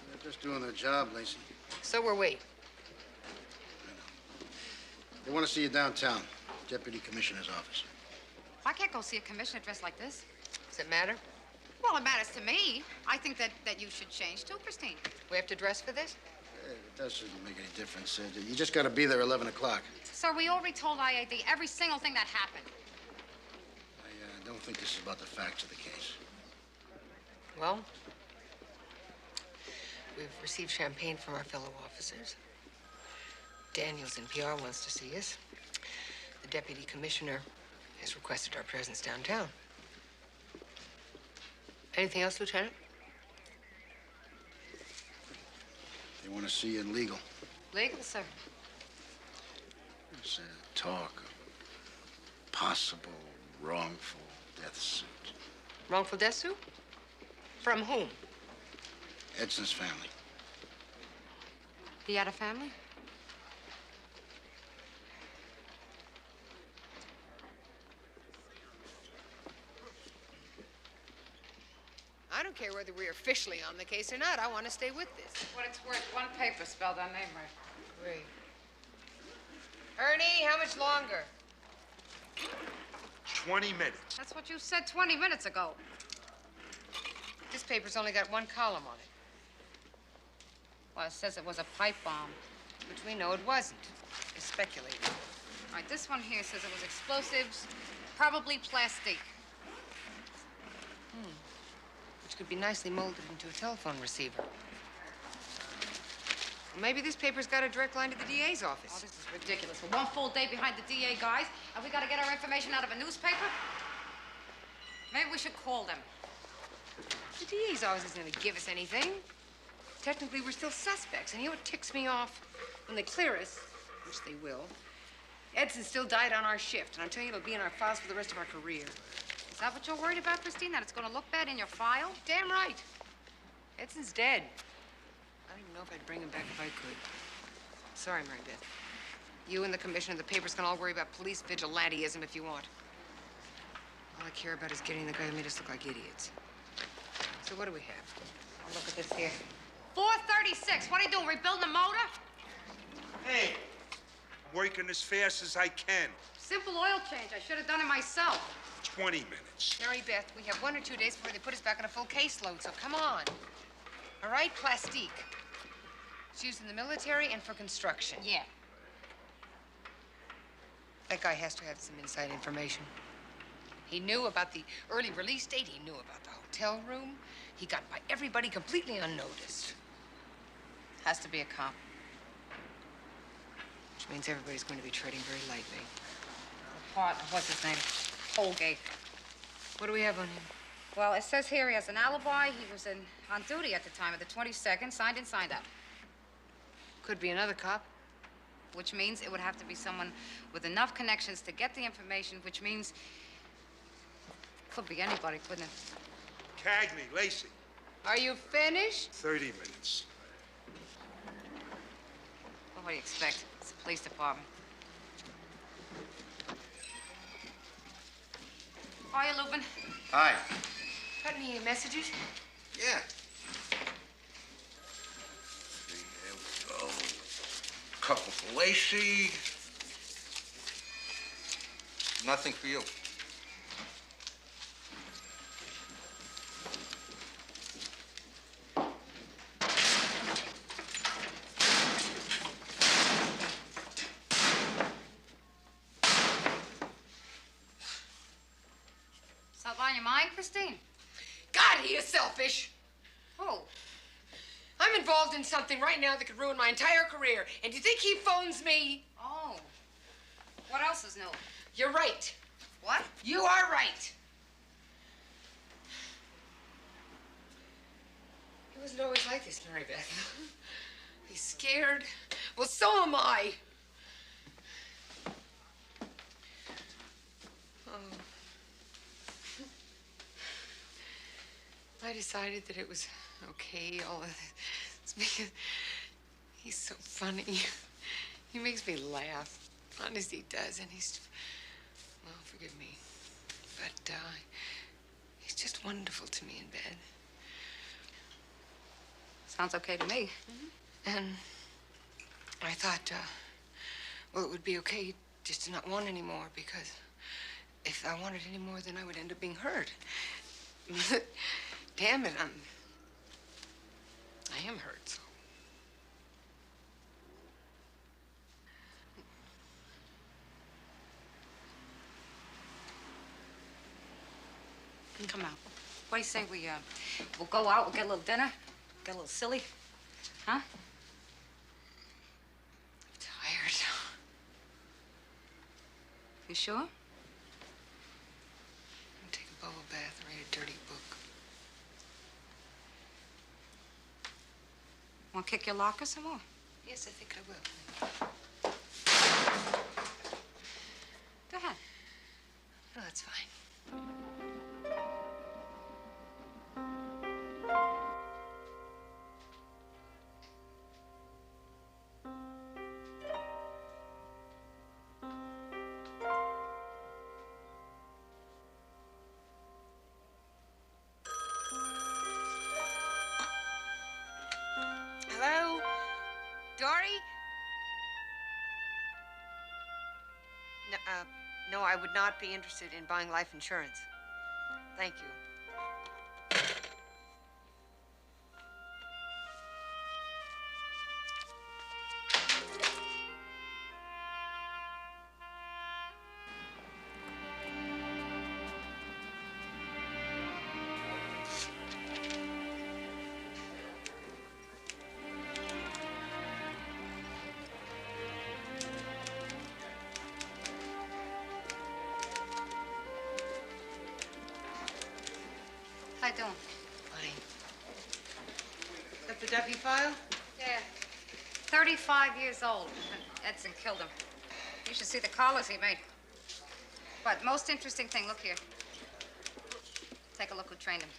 They're just doing their job, Lacey. So were we. They want to see you downtown, Deputy Commissioner's office. I can't go see a commissioner dressed like this. Does it matter? Well, it matters to me. I think that you should change too, Christine. We have to dress for this? It doesn't make any difference. You just got to be there 11 o'clock. Sir, we already told IAD every single thing that happened. I don't think this is about the facts of the case. Well, we've received champagne from our fellow officers. Daniels in PR wants to see us. The deputy commissioner has requested our presence downtown. Anything else, Lieutenant? They want to see you in legal. Legal, sir. There's talk of possible wrongful death suit. Wrongful death suit? From whom? Edson's family. He had a family? I don't care whether we're officially on the case or not. I want to stay with this. What it's worth, one paper spelled our name right. Great. Ernie, how much longer? 20 minutes. That's what you said 20 minutes ago. This paper's only got one column on it. Well, it says it was a pipe bomb. Which we know it wasn't. It's speculated. All right, this one here says it was explosives, probably plastic. Which could be nicely molded into a telephone receiver. Well, maybe this paper's got a direct line to the DA's office. Oh, this is ridiculous. We're one full day behind the DA guys, and we gotta get our information out of a newspaper? Maybe we should call them. The DA's office isn't gonna give us anything. Technically, we're still suspects, and you know what ticks me off? When they clear us, which they will, Edson still died on our shift, and I'm telling you, it'll be in our files for the rest of our career. Is that what you're worried about, Christine? That it's gonna look bad in your file? Damn right. Edson's dead. I don't even know if I'd bring him back if I could. Sorry, Mary Beth. You and the commissioner and the papers can all worry about police vigilanteism if you want. All I care about is getting the guy who made us look like idiots. So what do we have? Oh, look at this here. 436. What are you doing, rebuilding the motor? Hey, I'm working as fast as I can. Simple oil change. I should have done it myself. 20 minutes. Mary Beth, we have 1 or 2 days before they put us back on a full caseload, so come on. All right, plastique. It's used in the military and for construction. Yeah. That guy has to have some inside information. He knew about the early release date. He knew about the hotel room. He got by everybody completely unnoticed. Has to be a cop. Which means everybody's going to be treading very lightly. The partner, what's his name? Holgate. What do we have on him? Well, it says here he has an alibi. He was on duty at the time of the 22nd, signed in, signed out. Could be another cop. Which means it would have to be someone with enough connections to get the information, which means could be anybody, couldn't it? Cagney Lacey. Are you finished? 30 minutes. Well, what do you expect? It's the police department. How are you, Lupin? Hi. Got any messages? Yeah. There we go. Couple for Lacey. Nothing for you. on your mind, Christine? God, he is selfish. Who? I'm involved in something right now that could ruin my entire career. And do you think he phones me? Oh. What else is new? You're right. What? You are right. He wasn't always like this, Mary Beth. He's scared. Well, so am I. Oh. I decided that it was okay, all of this, because he's so funny. He makes me laugh. Honest, he does, and he's, well, forgive me, but he's just wonderful to me in bed. Sounds okay to me. And I thought, well, it would be okay just to not want any more, because if I wanted any more, then I would end up being hurt. Damn it, I am hurt, so. Come out. What do you say we'll go out, we'll get a little dinner, get a little silly? Huh? I'm tired. You sure? I'm gonna take a bubble bath and read a dirty book. Want to kick your locker some more? Yes, I think I will. Go ahead. No, that's fine. Hello? Dory? No, I would not be interested in buying life insurance. Thank you. How you doing? Fine. Is that the Duffy file? Yeah. 35 years old. Edson killed him. You should see the collars he made. But most interesting thing, look here. Take a look who trained him.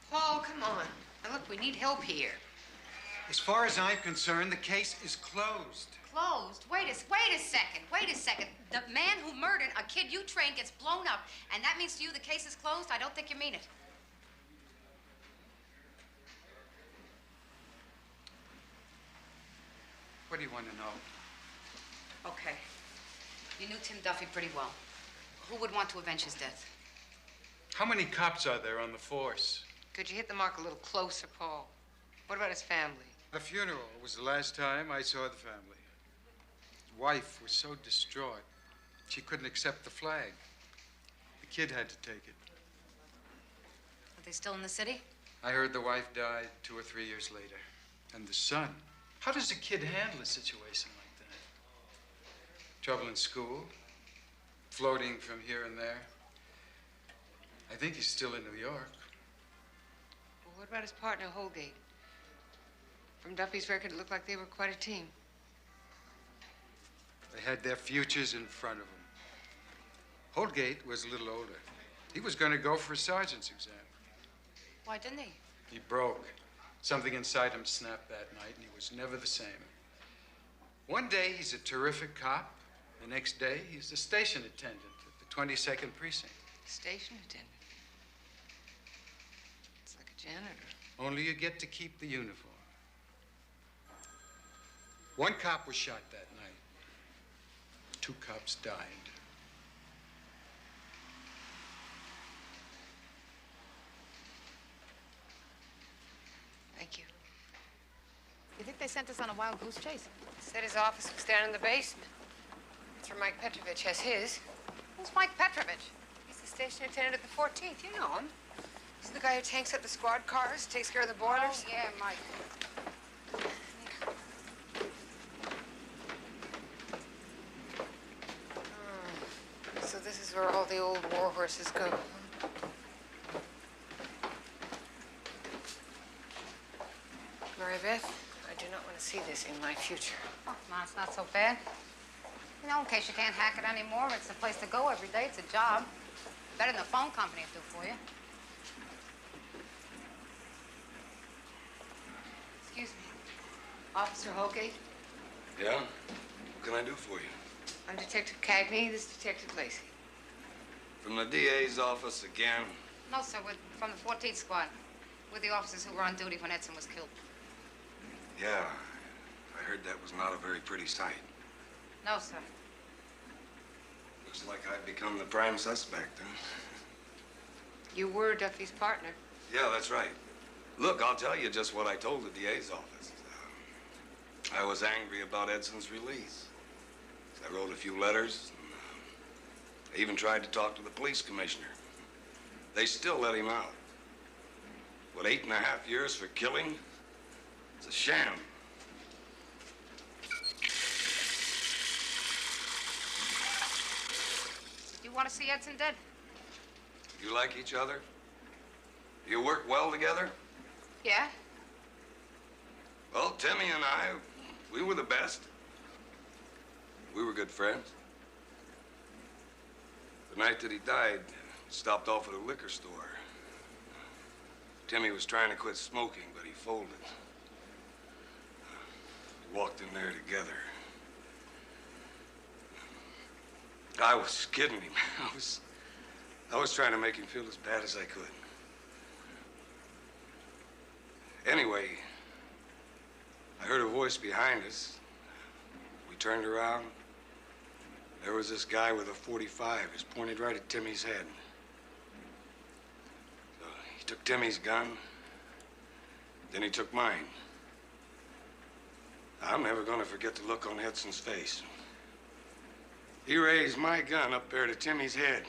Paul, come on. Now, look, we need help here. As far as I'm concerned, the case is closed. Closed? Wait a second. The man who murdered a kid you trained gets blown up, and that means to you the case is closed? I don't think you mean it. What do you want to know? Okay. You knew Tim Duffy pretty well. Who would want to avenge his death? How many cops are there on the force? Could you hit the mark a little closer, Paul? What about his family? The funeral was the last time I saw the family. His wife was so distraught, she couldn't accept the flag. The kid had to take it. Are they still in the city? I heard the wife died 2 or 3 years later. And the son. How does a kid handle a situation like that? Trouble in school, floating from here and there. I think he's still in New York. Well, what about his partner, Holgate? From Duffy's record, it looked like they were quite a team. They had their futures in front of them. Holgate was a little older. He was going to go for a sergeant's exam. Why didn't he? He broke. Something inside him snapped that night, and he was never the same. One day, he's a terrific cop. The next day, he's the station attendant at the 22nd Precinct. Station attendant? It's like a janitor. Only you get to keep the uniform. One cop was shot that night. 2 cops died. Thank you. they sent us on a wild goose chase. Said his office was down in the basement. That's where Mike Petrovich has his. Who's Mike Petrovich? He's the station attendant at the 14th. You know him. He's the guy who tanks up the squad cars, takes care of the boilers. Oh, yeah, Mike. So this is where all the old war horses go. Mary Beth, I do not want to see this in my future. Oh, no, it's not so bad. You know, in case you can't hack it anymore, it's the place to go every day. It's a job. Better than the phone company will do for you. Excuse me. Officer Holgate? Yeah? What can I do for you? I'm Detective Cagney. This is Detective Lacey. From the DA's office again? No, sir, we're from the 14th Squad. We're the officers who were on duty when Edson was killed. Yeah. I heard that was not a very pretty sight. No, sir. Looks like I've become the prime suspect, huh? You were Duffy's partner. Yeah, that's right. Look, I'll tell you just what I told the DA's office. I was angry about Edson's release. I wrote a few letters. I even tried to talk to the police commissioner. They still let him out. What, 8.5 years for killing? It's a sham. You want to see Edson dead? You like each other? You work well together? Yeah. Well, Timmy and I, we were the best. We were good friends. The night that he died, he stopped off at a liquor store. Timmy was trying to quit smoking, but he folded. We walked in there together. I was kidding him. I was trying to make him feel as bad as I could. Anyway, I heard a voice behind us. We turned around. There was this guy with a .45. It was pointed right at Timmy's head. So he took Timmy's gun. Then he took mine. I'm never going to forget the look on Edson's face. He raised my gun up there to Timmy's head.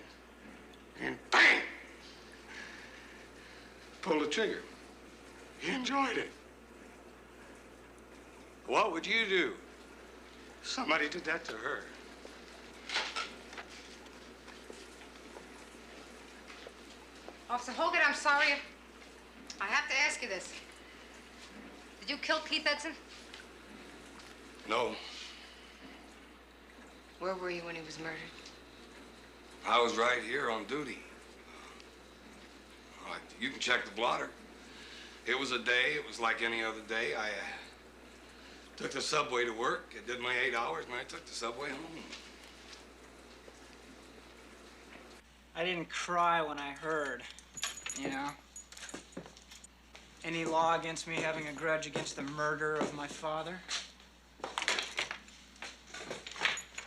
And bang! Pulled the trigger. He enjoyed it. What would you do? Somebody did that to her. Officer Hogan, I'm sorry. I have to ask you this. Did you kill Keith Edson? No. Where were you when he was murdered? I was right here on duty. You can check the blotter. It was a day. It was like any other day. I took the subway to work. It did my 8 hours, and I took the subway home. I didn't cry when I heard, you know? Any law against me having a grudge against the murder of my father?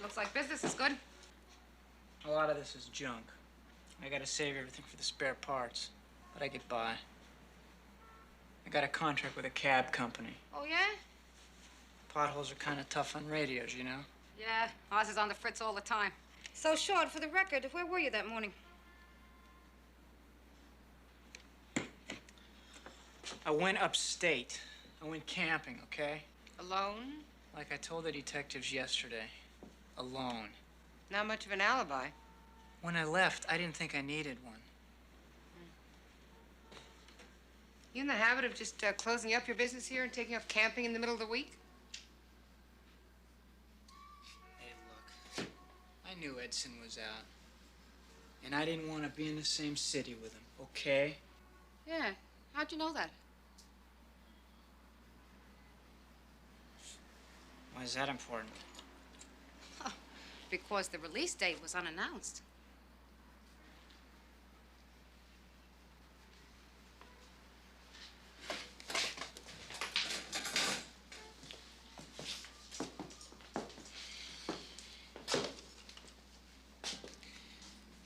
Looks like business is good. A lot of this is junk. I gotta save everything for the spare parts, but I get by. I got a contract with a cab company. Oh, yeah? Potholes are kind of tough on radios, you know? Yeah, ours is on the fritz all the time. So, Short, for the record, where were you that morning? I went upstate. I went camping, okay? Alone? Like I told the detectives yesterday. Alone. Not much of an alibi. When I left, I didn't think I needed one. You in the habit of just closing up your business here and taking off camping in the middle of the week? Hey, look. I knew Edson was out. And I didn't want to be in the same city with him, okay? Yeah. How'd you know that? Why is that important? Oh, because the release date was unannounced.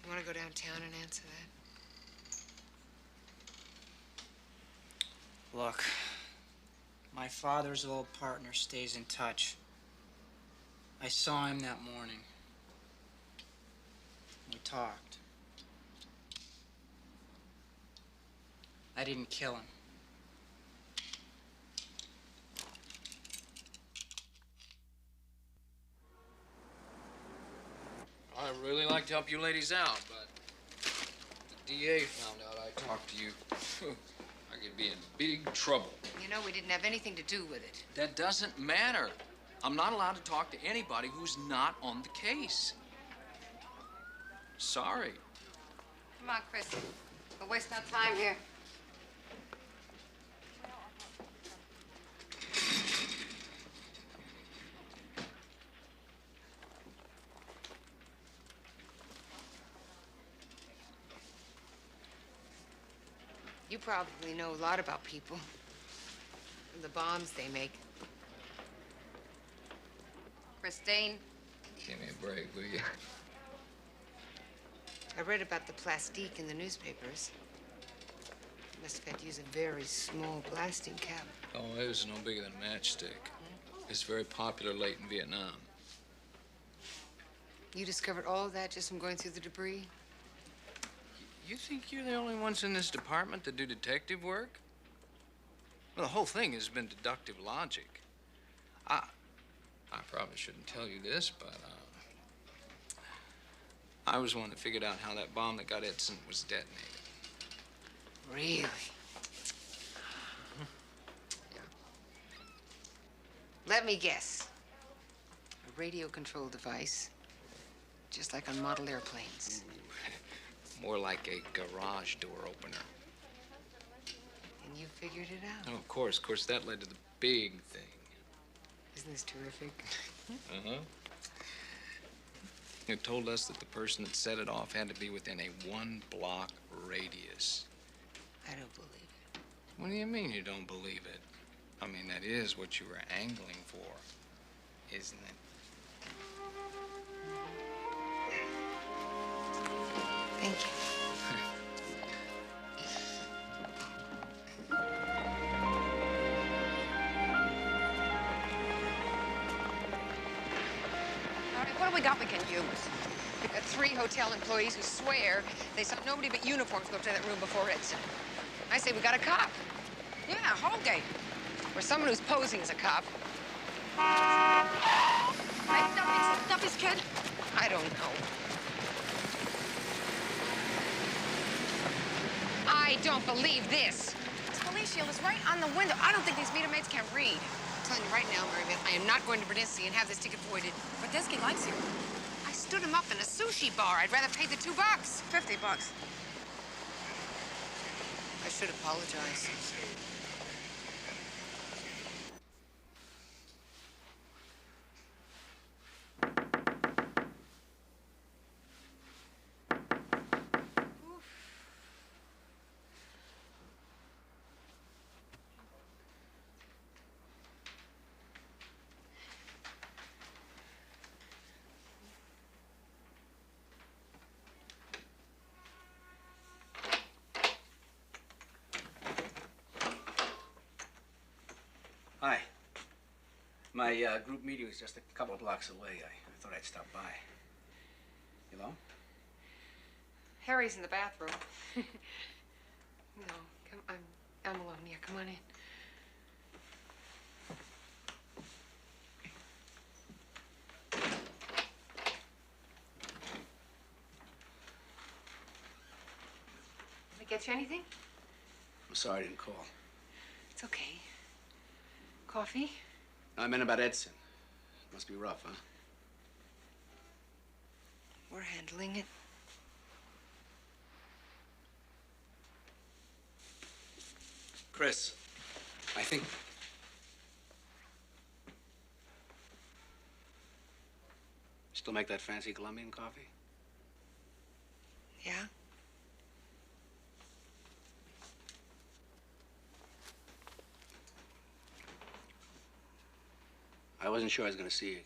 You want to go downtown and answer that? Look, My father's old partner stays in touch. I saw him that morning. We talked. I didn't kill him. I'd really like to help you ladies out, but if the DA found out I talked to you, I could be in big trouble. You know, we didn't have anything to do with it. That doesn't matter. I'm not allowed to talk to anybody who's not on the case. Sorry. Come on, Chris. We'll waste no time here. You probably know a lot about people. And the bombs they make. Christine. Give me a break, will you? I read about the plastique in the newspapers. You must have had to use a very small blasting cap. Oh, it was no bigger than a matchstick. It's very popular late in Vietnam. You discovered all of that just from going through the debris? You think you're the only ones in this department that do detective work? Well, the whole thing has been deductive logic. I probably shouldn't tell you this, but I was the one that figured out how that bomb that got Edson was detonated. Really? Yeah. Let me guess. A radio control device, just like on model airplanes. More like a garage door opener. And you figured it out. Oh, of course, that led to the big thing. Isn't this terrific? Uh-huh. It told us that the person that set it off had to be within a 1-block radius. I don't believe it. What do you mean you don't believe it? I mean, that is what you were angling for, isn't it? Thank you. All right, what do we got we can use? We've got 3 hotel employees who swear they saw nobody but uniforms go up to that room before Edson. I say we got a cop. Yeah, Holgate. Or someone who's posing as a cop. Hey, Duffy's kid? I don't know. I don't believe this. This police shield is right on the window. I don't think these meter maids can read. I'm telling you right now, Mary Beth, I am not going to Brudinski and have this ticket voided. Brudinski likes you. I stood him up in a sushi bar. I'd rather pay the $2. $50. I should apologize. Hi. My group meeting is just a couple of blocks away. I thought I'd stop by. You alone? Harry's in the bathroom. No, I'm alone. Yeah, come on in. Did I get you anything? I'm sorry I didn't call. It's okay. Coffee? I meant about Edson. Must be rough, huh? We're handling it. Chris, I think... Still make that fancy Colombian coffee? Yeah? I wasn't sure I was going to see you again.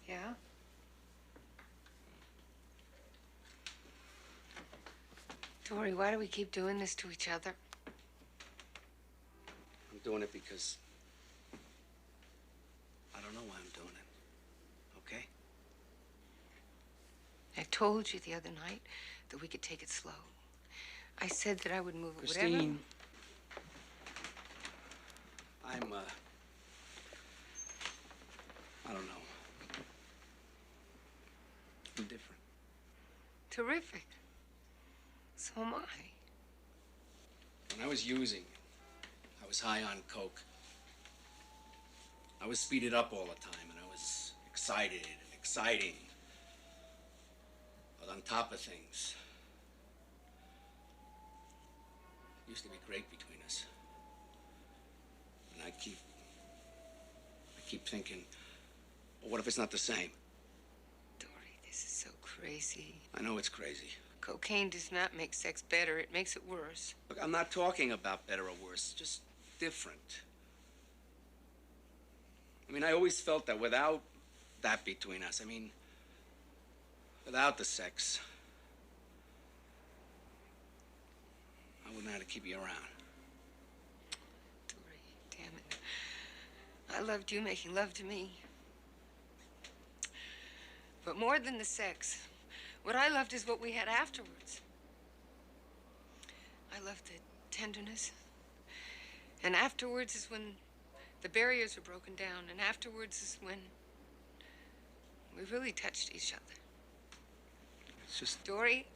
Yeah? Tori, why do we keep doing this to each other? doing it because I don't know why I'm doing it, okay? I told you the other night that we could take it slow. I said that I would move it, whatever. Christine. I don't know. I'm different. Terrific. So am I. When I was using, I was high on coke. I was speeded up all the time, and I was excited and exciting. I was on top of things. It used to be great between us. And I keep thinking, well, what if it's not the same? Dory, this is so crazy. I know it's crazy. Cocaine does not make sex better. It makes it worse. Look, I'm not talking about better or worse, just different. I mean, I always felt that without that between us, without the sex, I wouldn't know how to keep you around. Dory, damn it. I loved you making love to me. But more than the sex, what I loved is what we had afterwards. I loved the tenderness. And afterwards is when the barriers are broken down. And afterwards is when we really touched each other. It's just... Dory,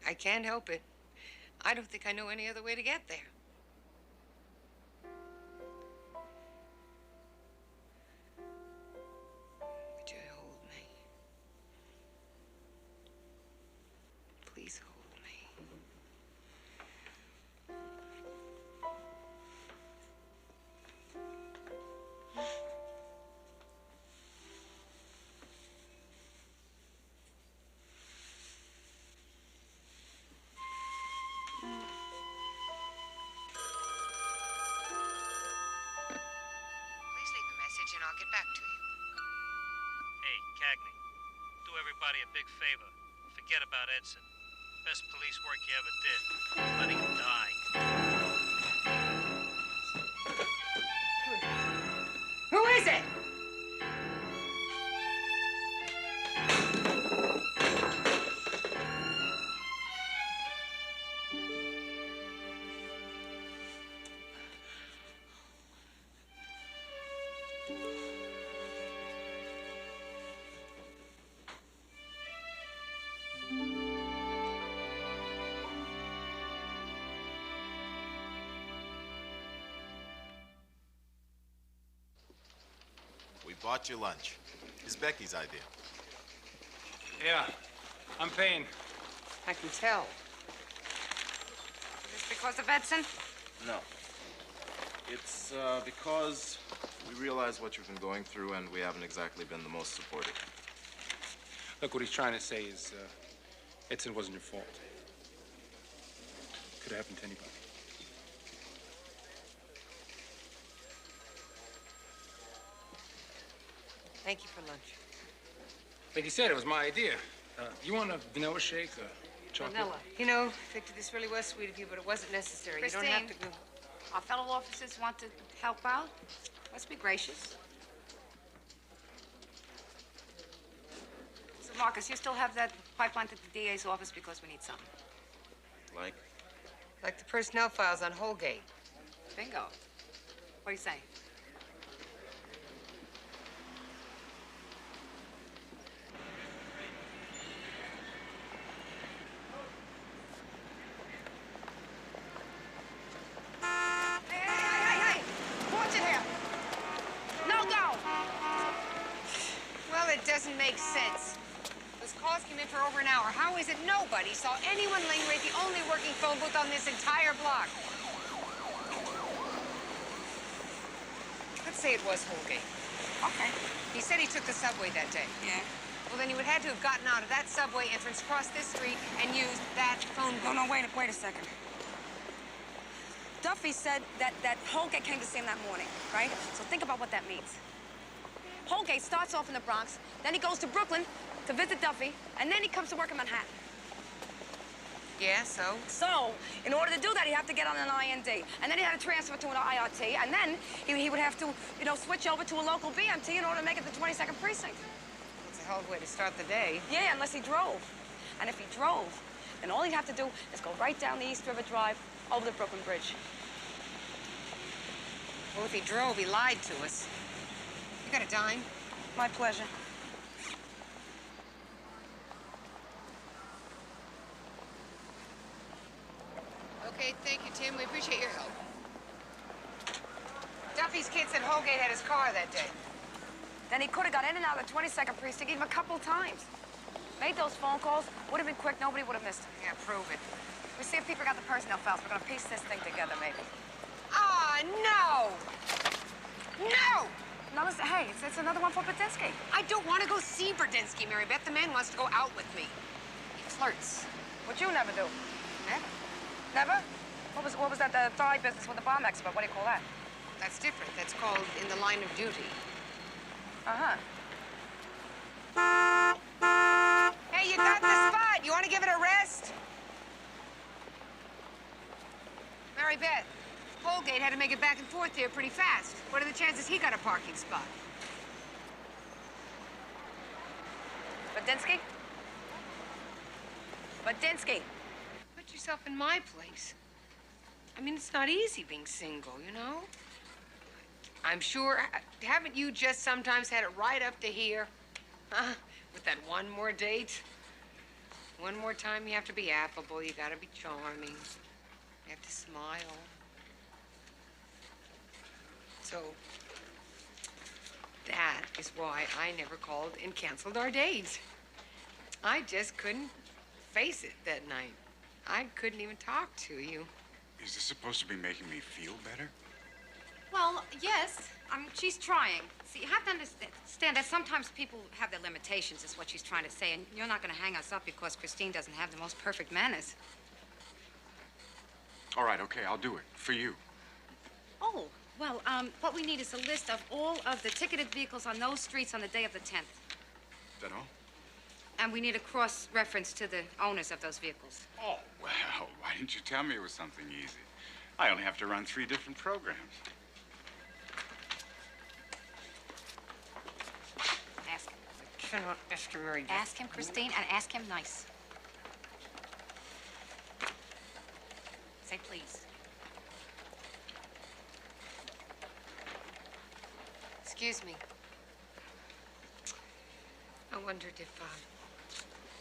I can't help it. I don't think I know any other way to get there. Would you hold me? Please hold me. Please leave a message and I'll get back to you. Hey, Cagney, do everybody a big favor. Forget about Edson. Best police work you ever did. Letting him die. Who is it? We bought you lunch. It's Becky's idea. Yeah, I'm paying. I can tell. Is this because of Edson? No. It's because we realize what you've been going through, and we haven't exactly been the most supportive. Look, what he's trying to say is, Edson wasn't your fault. Could have happened to anybody. Thank you for lunch. Like he said, it was my idea. You want a vanilla shake or chocolate? Vanilla. You know, Victor, this really was sweet of you, but it wasn't necessary. Christine, you don't have to go. Our fellow officers want to help out. Let's be gracious. So, Marcus, you still have that pipeline to the DA's office because we need some. Like? Like the personnel files on Holgate. Bingo. What do you say? Hey! Watch it here! No go! Well, it doesn't make sense. Those calls came in for over an hour. How is it nobody saw anyone lingering at the only working phone booth on this entire block? Let's say it was Holgate. Okay. He said he took the subway that day. Yeah. Well, then he would have to have gotten out of that subway entrance, crossed this street, and used that phone booth. No, wait a second. Duffy said that Holgate came to see him that morning, right? So think about what that means. Holgate starts off in the Bronx, then he goes to Brooklyn to visit Duffy, and then he comes to work in Manhattan. Yeah, so? So, in order to do that, he'd have to get on an IND. And then he had to transfer to an IRT. And then he would have to, you know, switch over to a local BMT in order to make it to 22nd Precinct. It's a hell of a way to start the day. Yeah, unless he drove. And if he drove, then all he'd have to do is go right down the East River Drive over the Brooklyn Bridge. Well, if he drove, he lied to us. You got a dime? My pleasure. Okay, thank you, Tim. We appreciate your help. Duffy's kid said Holgate had his car that day. Then he could have got in and out of the 22nd Precinct even a couple times. Made those phone calls, would have been quick, nobody would have missed him. Yeah, prove it. We see if people got the personnel files. We're gonna piece this thing together, maybe. Ah, no! No! Now listen, hey, it's another one for Badinsky. I don't want to go see Berdinsky, Mary Beth. The man wants to go out with me. He flirts. What you never do? Never. Never? What was that, the thigh business with the bomb expert? What do you call that? That's different. That's called in the line of duty. Uh-huh. Hey, you got the spot. You want to give it a rest? Mary Beth, Holgate had to make it back and forth here pretty fast. What are the chances he got a parking spot? Badinsky? Badinsky. Put yourself in my place. I mean, it's not easy being single, you know? I'm sure, haven't you just sometimes had it right up to here? Huh? With that one more date? One more time you have to be affable, you gotta be charming. You have to smile. So, that is why I never called and canceled our date. I just couldn't face it that night. I couldn't even talk to you. Is this supposed to be making me feel better? Well, yes. She's trying. See, you have to understand that sometimes people have their limitations, is what she's trying to say, and you're not going to hang us up because Christine doesn't have the most perfect manners. All right, okay, I'll do it. For you. Oh, well, what we need is a list of all of the ticketed vehicles on those streets on the day of the 10th. Is that all? And we need a cross-reference to the owners of those vehicles. Oh, well, why didn't you tell me it was something easy? I only have to run 3 different programs. Ask him. I cannot ask him, Mary. Ask him, Christine, and ask him nice. Say please. Excuse me. I wondered if,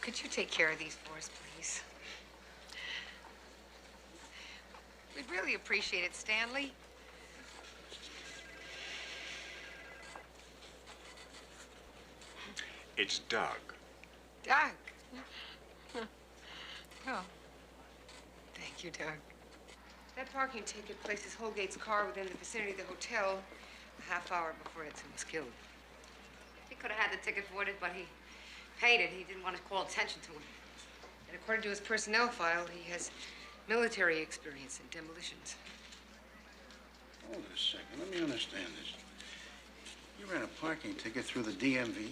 could you take care of these for us, please? We'd really appreciate it, Stanley. It's Doug. Doug. Oh. Thank you, Doug. That parking ticket places Holgate's car within the vicinity of the hotel a half hour before Edson was killed. He could have had the ticket voided, but he paid it. He didn't want to call attention to it. And according to his personnel file, he has military experience in demolitions. Hold it a second. Let me understand this. You ran a parking ticket through the DMV,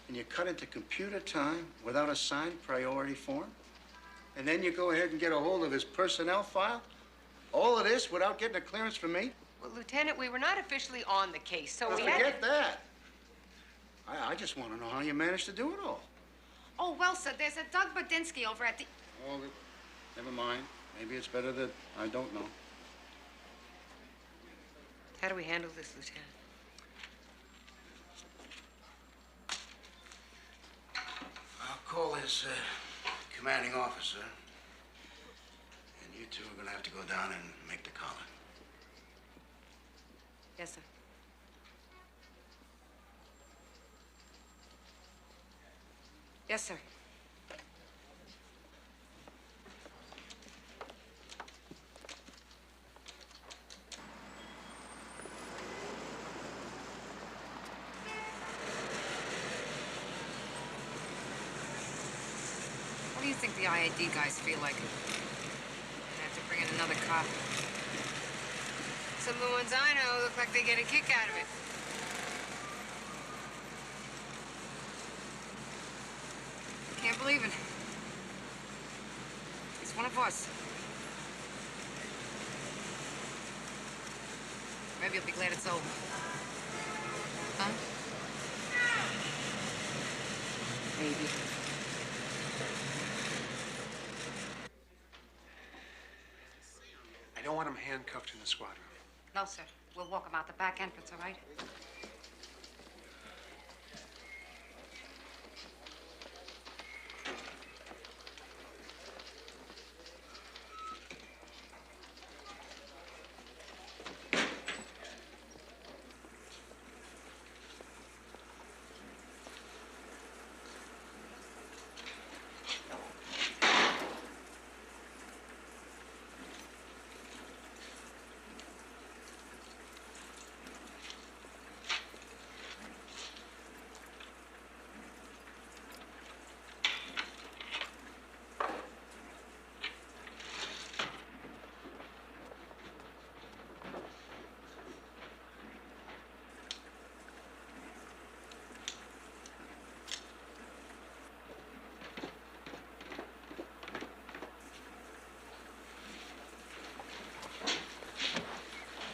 and you cut into computer time without a signed priority form? And then you go ahead and get a hold of his personnel file? All of this without getting a clearance from me? Well, Lieutenant, we were not officially on the case, so Well, we forget had... that. I just want to know how you managed to do it all. Oh, well, sir, there's a Doug Badinsky over at the... Oh, never mind. Maybe it's better that I don't know. How do we handle this, Lieutenant? I'll call his commanding officer. And you two are going to have to go down and make the collar. Yes, sir. Yes, sir. What do you think the IAD guys feel like? They have to bring in another cop. Some of the ones I know look like they get a kick out of it. Can't believe it. One of us. Maybe you'll be glad it's over. Huh? Maybe. I don't want him handcuffed in the squad room. No, sir. We'll walk him out the back entrance, all right?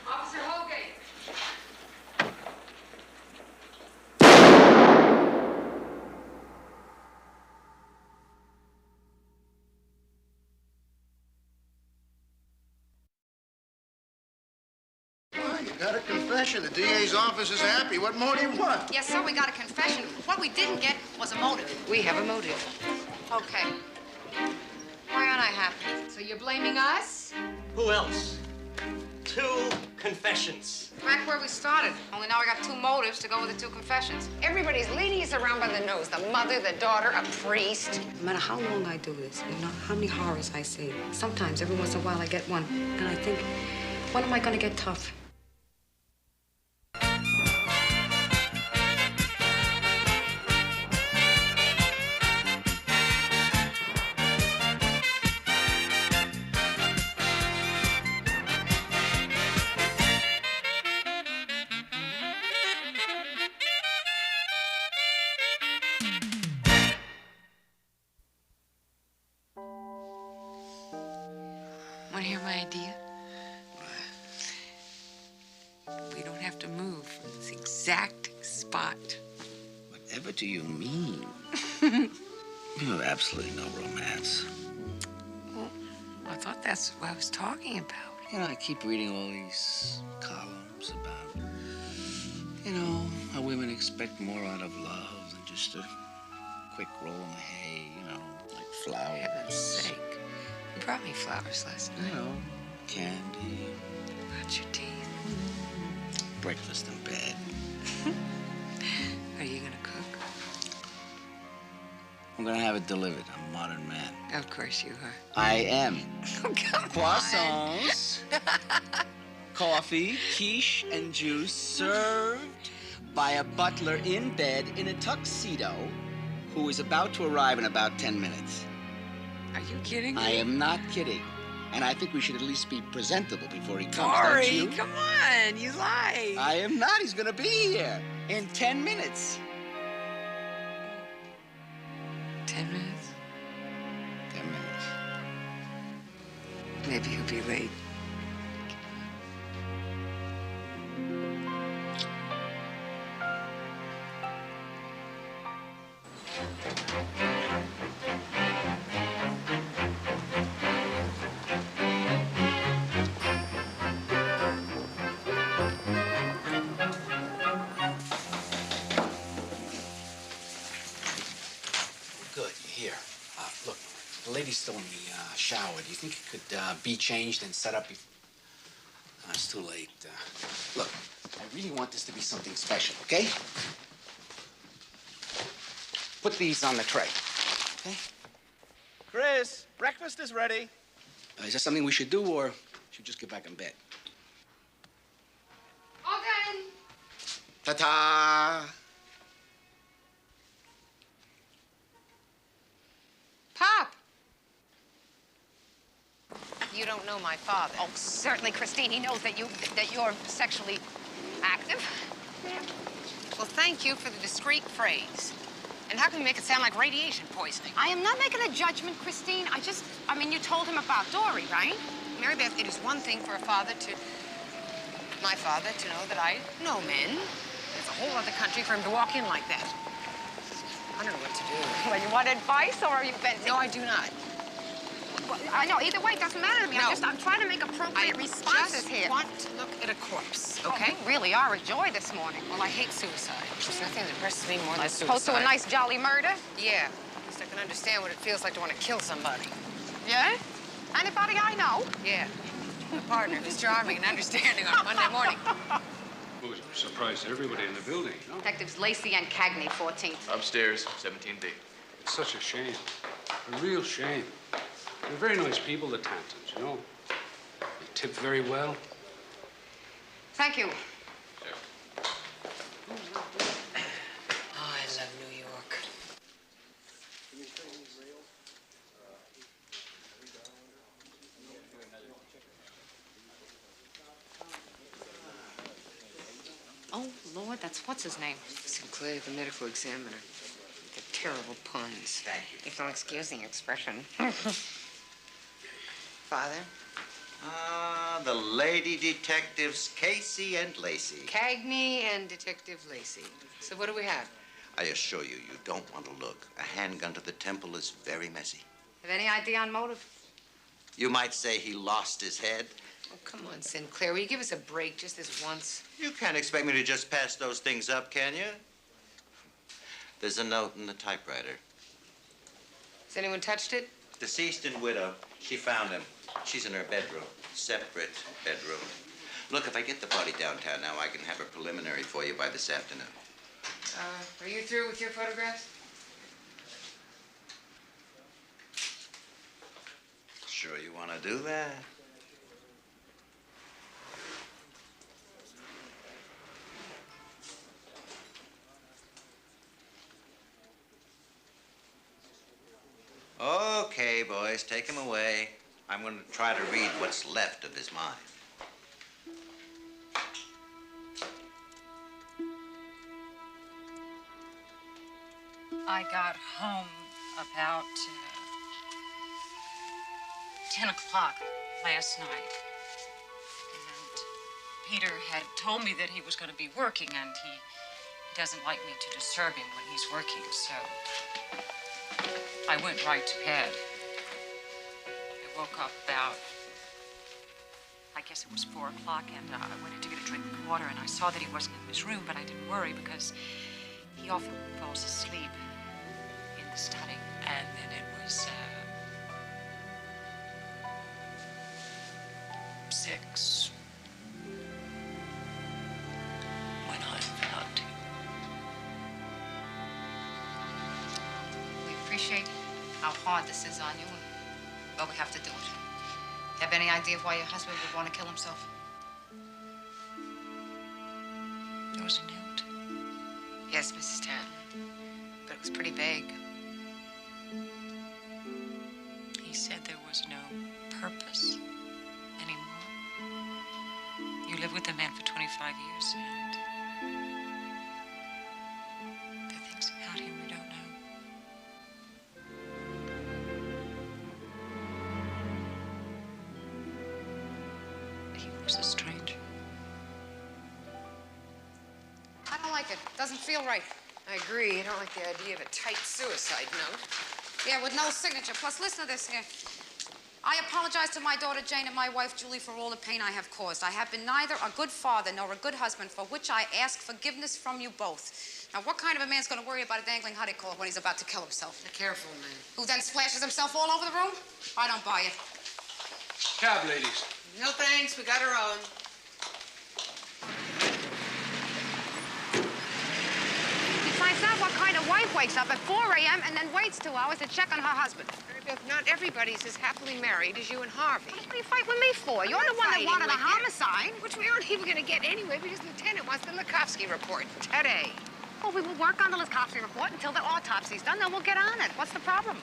Officer Holgate. Well, you got a confession. The DA's office is happy. What more do you want? Yes, sir, we got a confession. What we didn't get was a motive. We have a motive. Okay. Why aren't I happy? So you're blaming us? Who else? 2 confessions. Back where we started. Only now I got 2 motives to go with the 2 confessions. Everybody's leading us around by the nose. The mother, the daughter, a priest. No matter how long I do this, you know, how many horrors I see, sometimes, every once in a while, I get one. And I think, when am I going to get tough? Want to hear my idea? We don't have to move from this exact spot. Whatever do you mean? You have absolutely no romance. Well, I thought that's what I was talking about. You know, I keep reading all these columns about, you know, how women expect more out of love than just a quick roll in the hay, you know, like flowers. For heaven's sake. You brought me flowers last night. You know, candy. About your teeth. Breakfast in bed. Are you gonna cook? I'm gonna have it delivered. I'm a modern man. Of course you are. I am. Oh, come Croissants, coffee, quiche, and juice served by a butler in bed in a tuxedo who is about to arrive in about 10 minutes. Are you kidding me? I am not kidding. And I think we should at least be presentable before he comes, don't Dory, you? come on, you lie. I am not. He's gonna be here in 10 minutes. 10 minutes? 10 minutes. Maybe he'll be late. Good, you're here. Look, the lady's still in the shower. Do you think it could be changed and set up before? It's too late. Look, I really want this to be something special, okay? Put these on the tray, okay? Chris, breakfast is ready. Is that something we should do, or should we just get back in bed? Okay. Ta-ta! Pop. You don't know my father. Oh, certainly, Christine. He knows that you're sexually active. Well, thank you for the discreet phrase. And how can you make it sound like radiation poisoning? I am not making a judgment, Christine. I mean, you told him about Dory, right? Mary Beth, it is one thing for my father to know that I know men. It's a whole other country for him to walk in like that. I don't know what to do. Well, you want advice, or are you venting? No, I do not. Well, I know, either way, it doesn't matter to me. No. I'm trying to make appropriate responses here. I just want to look at a corpse, okay? Oh, you really are a joy this morning. Well, I hate suicide. There's nothing that impresses me more than As opposed to a nice, jolly murder? Yeah. At least I can understand what it feels like to want to kill somebody. Yeah? Anybody I know? Yeah. A partner who's charming and understanding on a Monday morning. Well, it surprised everybody in the building, no? Detectives Lacey and Cagney, 14th. Upstairs, 17B. It's such a shame. A real shame. They're very nice people, the Tantons, you know. They tip very well. Thank you. Oh, I love New York. Oh, Lord, what's his name? Sinclair, the medical examiner. The terrible puns. If you'll excuse the expression. Father? The lady detectives Casey and Lacey. Cagney and Detective Lacey. So what do we have? I assure you, you don't want to look. A handgun to the temple is very messy. Have any idea on motive? You might say he lost his head. Oh, come on, Sinclair. Will you give us a break just this once? You can't expect me to just pass those things up, can you? There's a note in the typewriter. Has anyone touched it? Deceased and widow. She found him. She's in her bedroom. Separate bedroom. Look, if I get the body downtown now, I can have a preliminary for you by this afternoon. Are you through with your photographs? Sure you want to do that? Okay, boys, take him away. I'm going to try to read what's left of his mind. I got home about 10 o'clock last night. And Peter had told me that he was going to be working, and he doesn't like me to disturb him when he's working, so I went right to bed. I woke up about, I guess it was 4 o'clock, and I went in to get a drink of water, and I saw that he wasn't in his room, but I didn't worry because he often falls asleep in the study. And then it was 6 when I found him. We appreciate how hard this is on you, but we have to do it. Have any idea of why your husband would want to kill himself? There was a note. Yes, Mrs. Tanton. But it was pretty vague. He said there was no purpose anymore. You lived with a man for 25 years, and there are things about him we don't know. He was a stranger. I don't like it. Doesn't feel right. I agree. I don't like the idea of a tight suicide note. Yeah, with no signature. Plus, listen to this here. I apologize to my daughter Jane and my wife Julie for all the pain I have caused. I have been neither a good father nor a good husband, for which I ask forgiveness from you both. Now, what kind of a man's going to worry about a dangling honeycomb when he's about to kill himself? A careful man. Who then splashes himself all over the room? I don't buy it. Cab, ladies. No thanks. We got our own. Besides that, what kind of wife wakes up at 4 a.m. and then waits 2 hours to check on her husband? Mary Beth, not everybody's as happily married as you and Harvey. What are you fighting with me for? You're the one that wanted a homicide. Which we aren't even going to get anyway because the lieutenant wants the Lukovsky report today. Well, we will work on the Lukovsky report until the autopsy's done, then we'll get on it. What's the problem?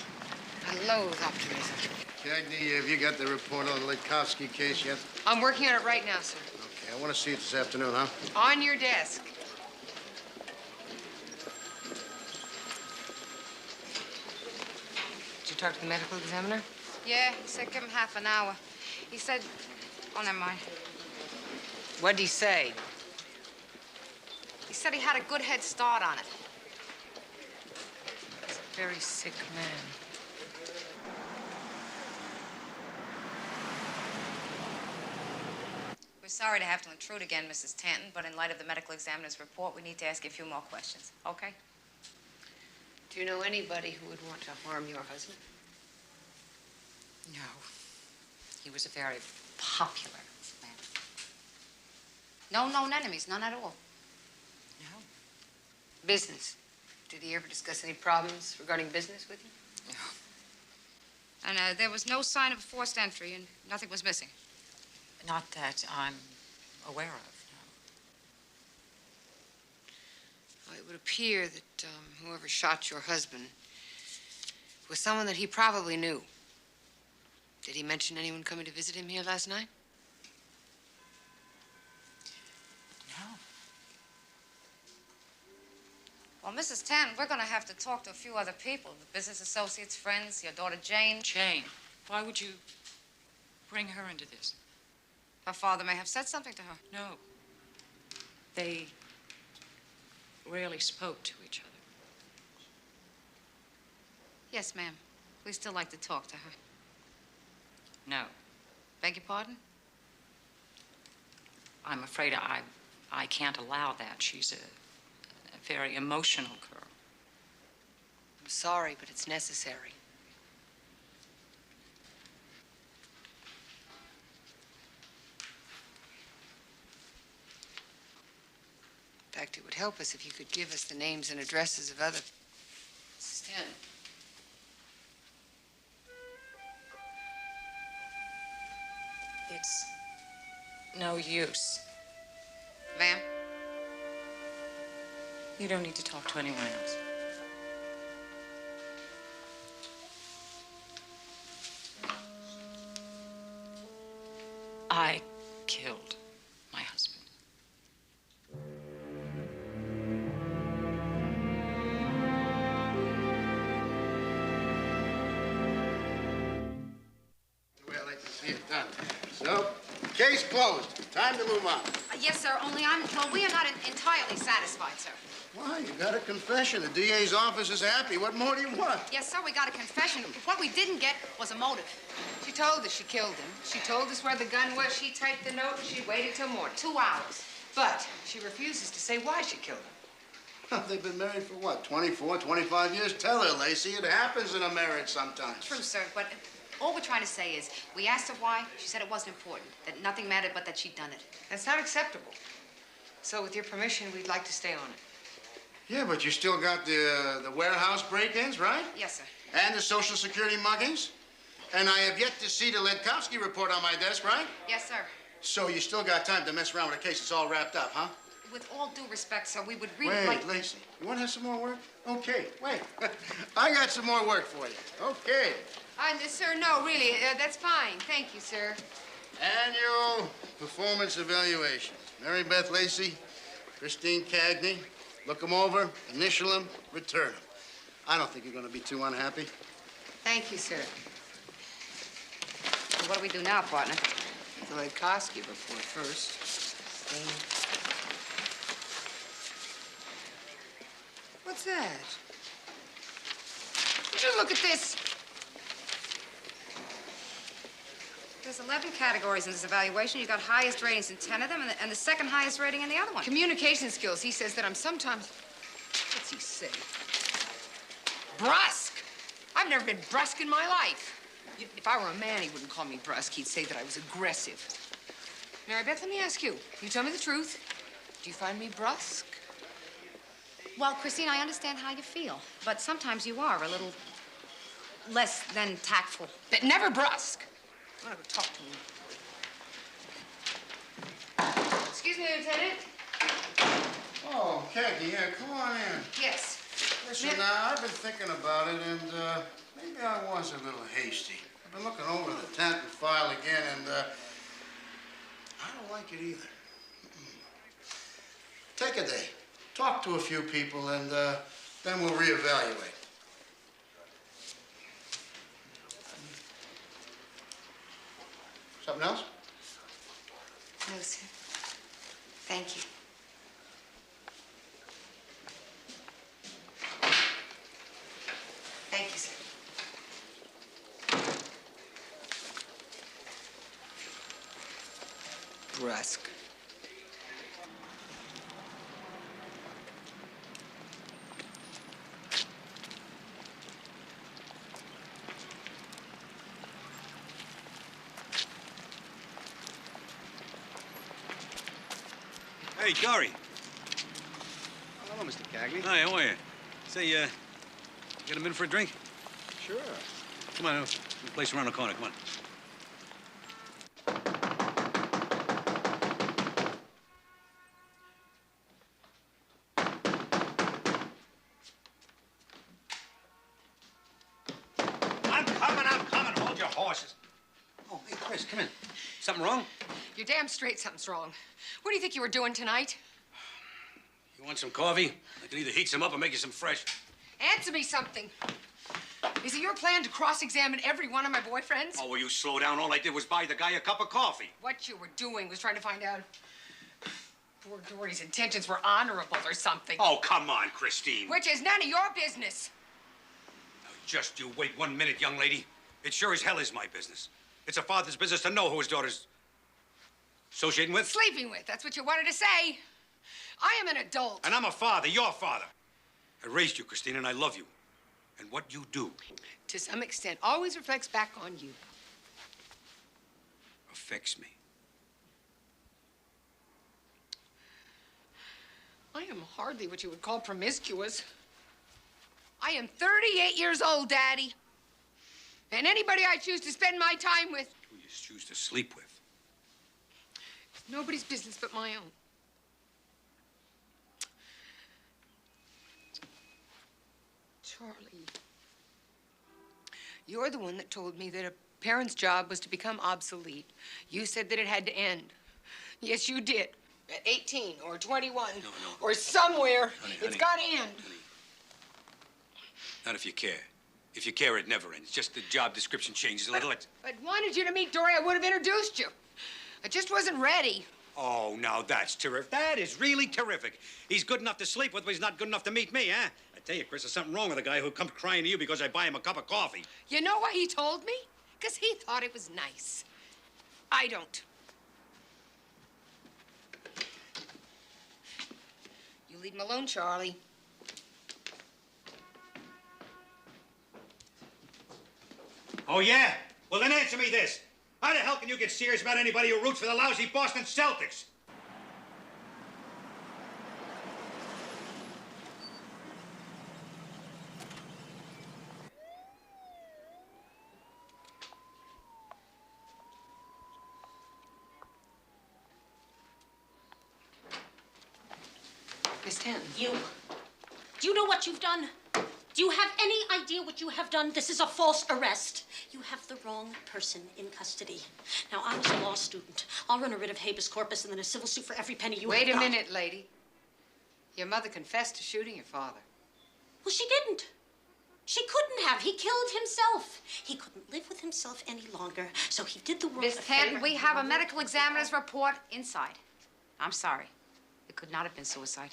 I loathe optimism. Cagney, have you got the report on the Likovsky case yet? I'm working on it right now, sir. Okay, I want to see it this afternoon, huh? On your desk. talk to the medical examiner? Yeah, he said give him half an hour. He said, oh, never mind. What'd he say? He said he had a good head start on it. He's a very sick man. We're sorry to have to intrude again, Mrs. Tanton, but in light of the medical examiner's report, we need to ask you a few more questions, okay? Do you know anybody who would want to harm your husband? No. He was a very popular man. No known enemies, none at all. No. Business. Did he ever discuss any problems regarding business with you? No. And there was no sign of forced entry, and nothing was missing. Not that I'm aware of, Well, it would appear that whoever shot your husband was someone that he probably knew. Did he mention anyone coming to visit him here last night? no. Well, Mrs. Tanton, we're going to have to talk to a few other people, the business associates, friends, your daughter Jane. Jane, why would you bring her into this? Her father may have said something to her. No. They rarely spoke to each other. Yes, ma'am. We'd still like to talk to her. No. Beg your pardon? I'm afraid I can't allow that. She's a very emotional girl. I'm sorry, but it's necessary. In fact, it would help us if you could give us the names and addresses of other... Mrs. Tanton. It's no use. Ma'am? You don't need to talk to anyone else. I killed my husband. The way I like to see it done. So, case closed. Time to move on. Yes, sir, only we are not entirely satisfied, sir. Why? You got a confession. The DA's office is happy. What more do you want? Yes, sir, we got a confession. What we didn't get was a motive. She told us she killed him. She told us where the gun was. She typed the note and she waited till morning. 2 hours. But she refuses to say why she killed him. They've been married for what, 24, 25 years? Tell her, Lacey. It happens in a marriage sometimes. True, sir, but all we're trying to say is we asked her why. She said it wasn't important, that nothing mattered but that she'd done it. That's not acceptable. So with your permission, we'd like to stay on it. Yeah, but you still got the warehouse break-ins, right? Yes, sir. And the Social Security muggings? And I have yet to see the Ledkowski report on my desk, right? Yes, sir. So you still got time to mess around with a case that's all wrapped up, huh? With all due respect, sir, we would really Wait, like... Lacey, you want to have some more work? Okay, wait. I got some more work for you. Okay. Sir, no, really, that's fine. Thank you, sir. Annual performance evaluation. Mary Beth Lacey, Christine Cagney. Look them over, initial them, return them. I don't think you're going to be too unhappy. Thank you, sir. So what do we do now, partner? The Ledkowski report first. What's that? Would you look at this? There's 11 categories in this evaluation. You got highest ratings in 10 of them, and the second highest rating in the other one. Communication skills. He says that I'm sometimes... What's he say? Brusque! I've never been brusque in my life. If I were a man, he wouldn't call me brusque. He'd say that I was aggressive. Mary Beth, let me ask you. You tell me the truth. Do you find me brusque? Well, Christine, I understand how you feel, but sometimes you are a little less than tactful. But never brusque. I'm gonna go talk to him. Excuse me, Lieutenant. Oh, Cagney, yeah, come on in. Yes. Listen, now, I've been thinking about it, and maybe I was a little hasty. I've been looking over the Tanton file again, and I don't like it either. Take a day. Talk to a few people, and then we'll reevaluate. Something else? No, sir. Thank you. Thank you, sir. Brusque. Hey, Dory. Hello, Mr. Cagney. Hi, how are you? Say, get a minute for a drink? Sure. Come on, the place around the corner, come on. I'm coming. Hold your horses. Oh, hey, Chris, come in. Something wrong? You're damn straight something's wrong. What do you think you were doing tonight? You want some coffee? I can either heat some up or make you some fresh. Answer me something. Is it your plan to cross-examine every one of my boyfriends? Oh, will you slow down? All I did was buy the guy a cup of coffee. What you were doing was trying to find out poor Dory's intentions were honorable or something. Oh, come on, Christine. Which is none of your business. Just you wait 1 minute, young lady. It sure as hell is my business. It's a father's business to know who his daughter's associating with. Sleeping with, that's what you wanted to say. I am an adult. And I'm a father, your father. I raised you, Christine, and I love you. And what you do To some extent, always reflects back on you. affects me. I am hardly what you would call promiscuous. I am 38 years old, Daddy. And anybody I choose to spend my time with, Who you choose to sleep with. it's nobody's business but my own. Charlie, you're the one that told me that a parent's job was to become obsolete. You said that it had to end. Yes, you did. At 18 or 21 or somewhere, it's got to end. Not if you care. If you care, it never ends. Just the job description changes a little. If I'd wanted you to meet Dory, I would have introduced you. I just wasn't ready. Oh, now that's terrific. That is really terrific. He's good enough to sleep with, but he's not good enough to meet me, huh? I tell you, Chris, there's something wrong with a guy who comes crying to you because I buy him a cup of coffee. You know why he told me? Because he thought it was nice. I don't. You leave him alone, Charlie. Oh, yeah? Well, then answer me this. How the hell can you get serious about anybody who roots for the lousy Boston Celtics? Miss Tanton. You. Do you know what you've done? Do you have any idea what you have done? This is a false arrest. You have the wrong person in custody. Now, I was a law student. I'll run a writ of habeas corpus and then a civil suit for every penny you Wait have a got. minute, lady. Your mother confessed to shooting your father. Well, she didn't. She couldn't have. He killed himself. He couldn't live with himself any longer, so he did the world Miss a favor. Tanton, we have a medical examiner's report inside. I'm sorry. It could not have been suicide.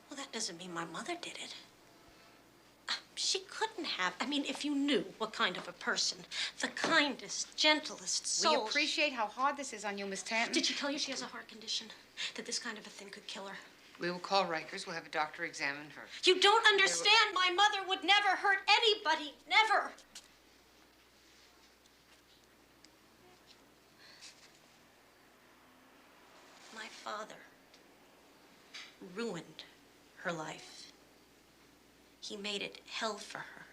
Well, that doesn't mean my mother did it. She couldn't have. I mean, if you knew what kind of a person, the kindest, gentlest soul. We appreciate how hard this is on you, Miss Tanton. Did she tell you she has a heart condition? That this kind of a thing could kill her? We will call Rikers. We'll have a doctor examine her. You don't understand. My mother would never hurt anybody. Never. My father ruined her life. He made it hell for her,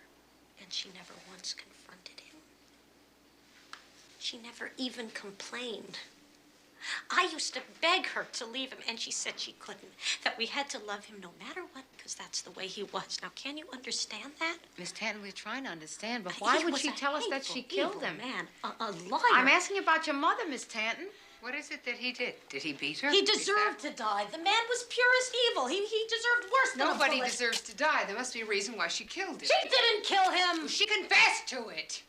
and she never once confronted him. She never even complained. I used to beg her to leave him, and she said she couldn't, that we had to love him no matter what, because that's the way he was. Now, can you understand that? Miss Tanton, we're trying to understand, but why He would was she a tell us that she hateful, killed evil him? man, a liar. I'm asking about your mother, Miss Tanton. What is it that he did? Did he beat her? He deserved to die. The man was purest evil. He deserved worse than Nobody a bullet. deserves to die. There must be a reason why she killed him. She didn't kill him. Well, she confessed to it.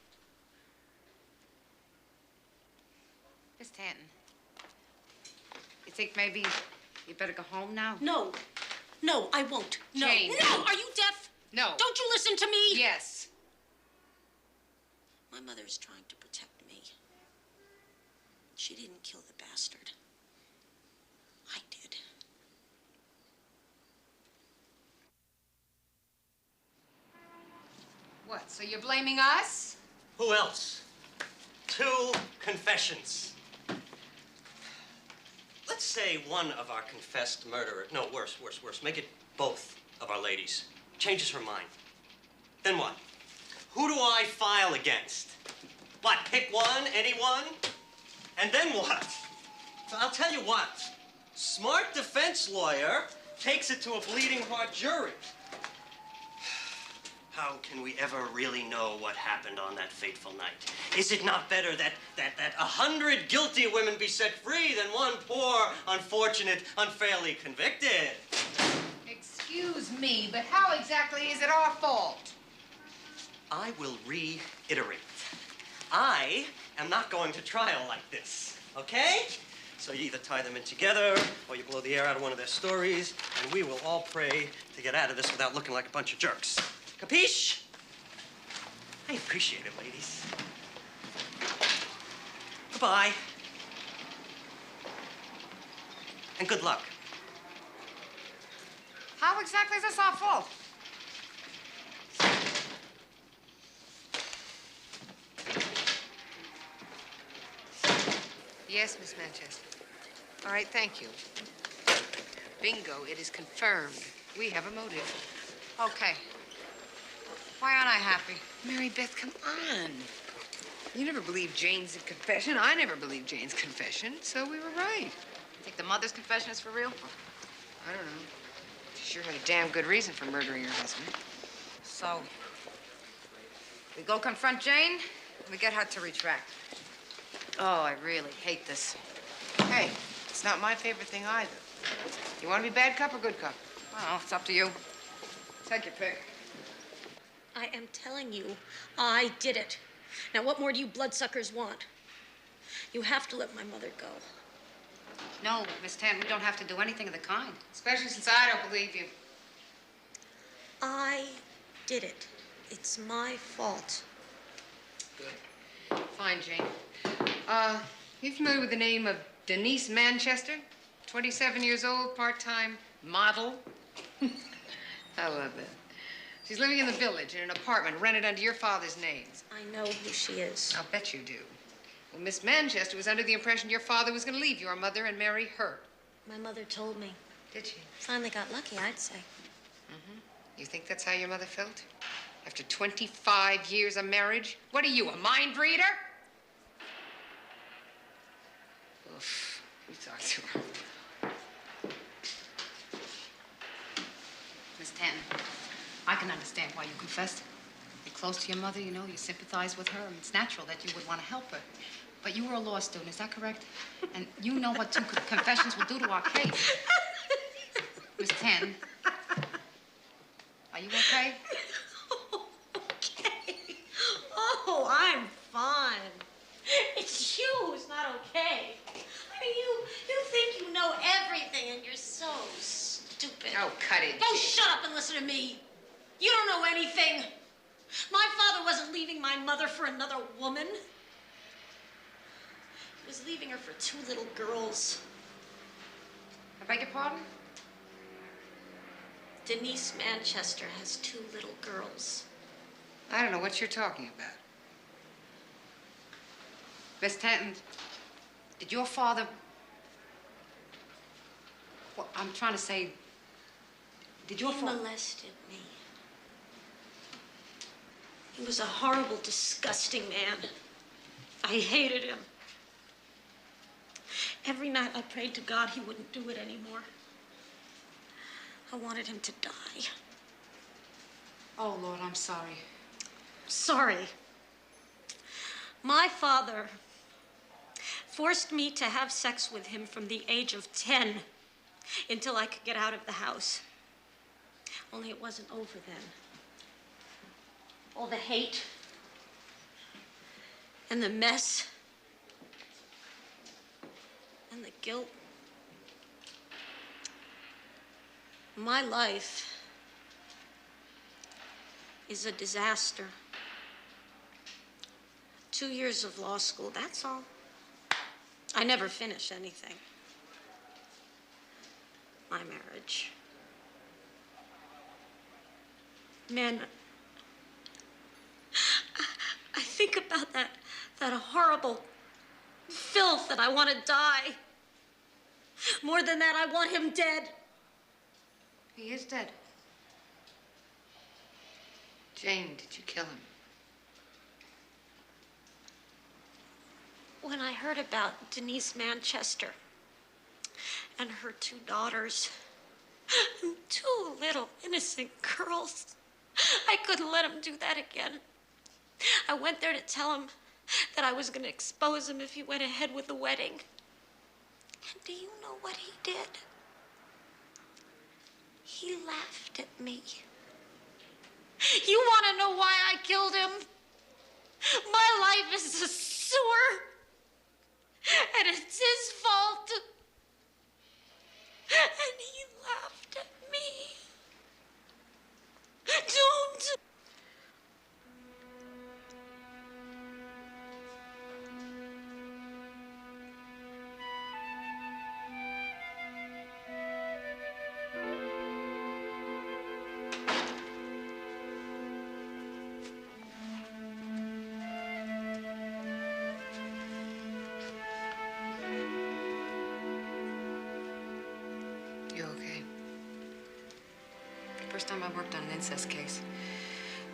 Stanton, you think maybe you better go home now? No. No, I won't. No. Jane. No! Are you deaf? No. Don't you listen to me? Yes. My mother is trying to protect me. She didn't kill the bastard. I did. What, so you're blaming us? Who else? 2 confessions. Let's say one of our confessed murderer. No, worse. Make it both of our ladies. Changes her mind. Then what? Who do I file against? What, pick one, anyone? And then what? I'll tell you what. Smart defense lawyer takes it to a bleeding heart jury. How can we ever really know what happened on that fateful night? Is it not better that 100 guilty women be set free than one poor, unfortunate, unfairly convicted? Excuse me, but how exactly is it our fault? I will reiterate. I am not going to trial like this, okay? So you either tie them in together, or you blow the air out of one of their stories, and we will all pray to get out of this without looking like a bunch of jerks. Capiche? I appreciate it, ladies. Goodbye. And good luck. How exactly is this our fault? Yes, Miss Manchester. All right, thank you. Bingo, it is confirmed. We have a motive. Okay. Why aren't I happy? Mary Beth, come on. You never believed Jane's confession. I never believed Jane's confession, so we were right. You think the mother's confession is for real? I don't know. She sure had a damn good reason for murdering her husband. So, we go confront Jane, and we get her to retract. Oh, I really hate this. Hey, it's not my favorite thing either. You want to be bad cop or good cop? Well, it's up to you. Take your pick. I am telling you, I did it. Now, what more do you bloodsuckers want? You have to let my mother go. No, Miss Tan, we don't have to do anything of the kind. Especially since I don't believe you. I did it. It's my fault. Good. Fine, Jane. You familiar with the name of Denise Manchester? 27 years old, part-time model. I love that. She's living in the village in an apartment rented under your father's name. I know who she is. I'll bet you do. Well, Miss Manchester was under the impression your father was going to leave your mother and marry her. My mother told me. Did she? Finally got lucky, I'd say. Mm-hmm. You think that's how your mother felt? After 25 years of marriage? What are you, a mind reader? Oof. We talked to her. Miss Tanton, I can understand why you confessed. You're close to your mother, you know, you sympathize with her, and it's natural that you would want to help her. But you were a law student, is that correct? And you know what 2 confessions will do to our case. Miss Tanton, are you okay? Okay. Oh, I'm fine. It's you who's not okay. I mean, you think you know everything, and you're so stupid. Oh, cut it. Oh, shut up and listen to me. You don't know anything. My father wasn't leaving my mother for another woman. He was leaving her for 2 little girls. I beg your pardon? Denise Manchester has 2 little girls. I don't know what you're talking about. Miss Tanton, did your father... Well, I'm trying to say... Did your father... He molested me. He was a horrible, disgusting man. I hated him. Every night I prayed to God he wouldn't do it anymore. I wanted him to die. Oh, Lord, I'm sorry. Sorry. My father forced me to have sex with him from the age of 10 until I could get out of the house. Only it wasn't over then. All the hate and the mess guilt. My life is a disaster. 2 years of law school, that's all. I never finish anything. My marriage. Man, I think about that horrible filth and I want to die. More than that, I want him dead. He is dead. Jane, did you kill him? When I heard about Denise Manchester and her 2 daughters, 2 little innocent girls, I couldn't let him do that again. I went there to tell him that I was going to expose him if he went ahead with the wedding. And do you know what he did? He laughed at me. You want to know why I killed him? My life is a sewer. And it's his fault. And he laughed at me. Don't. You okay? First time I worked on an incest case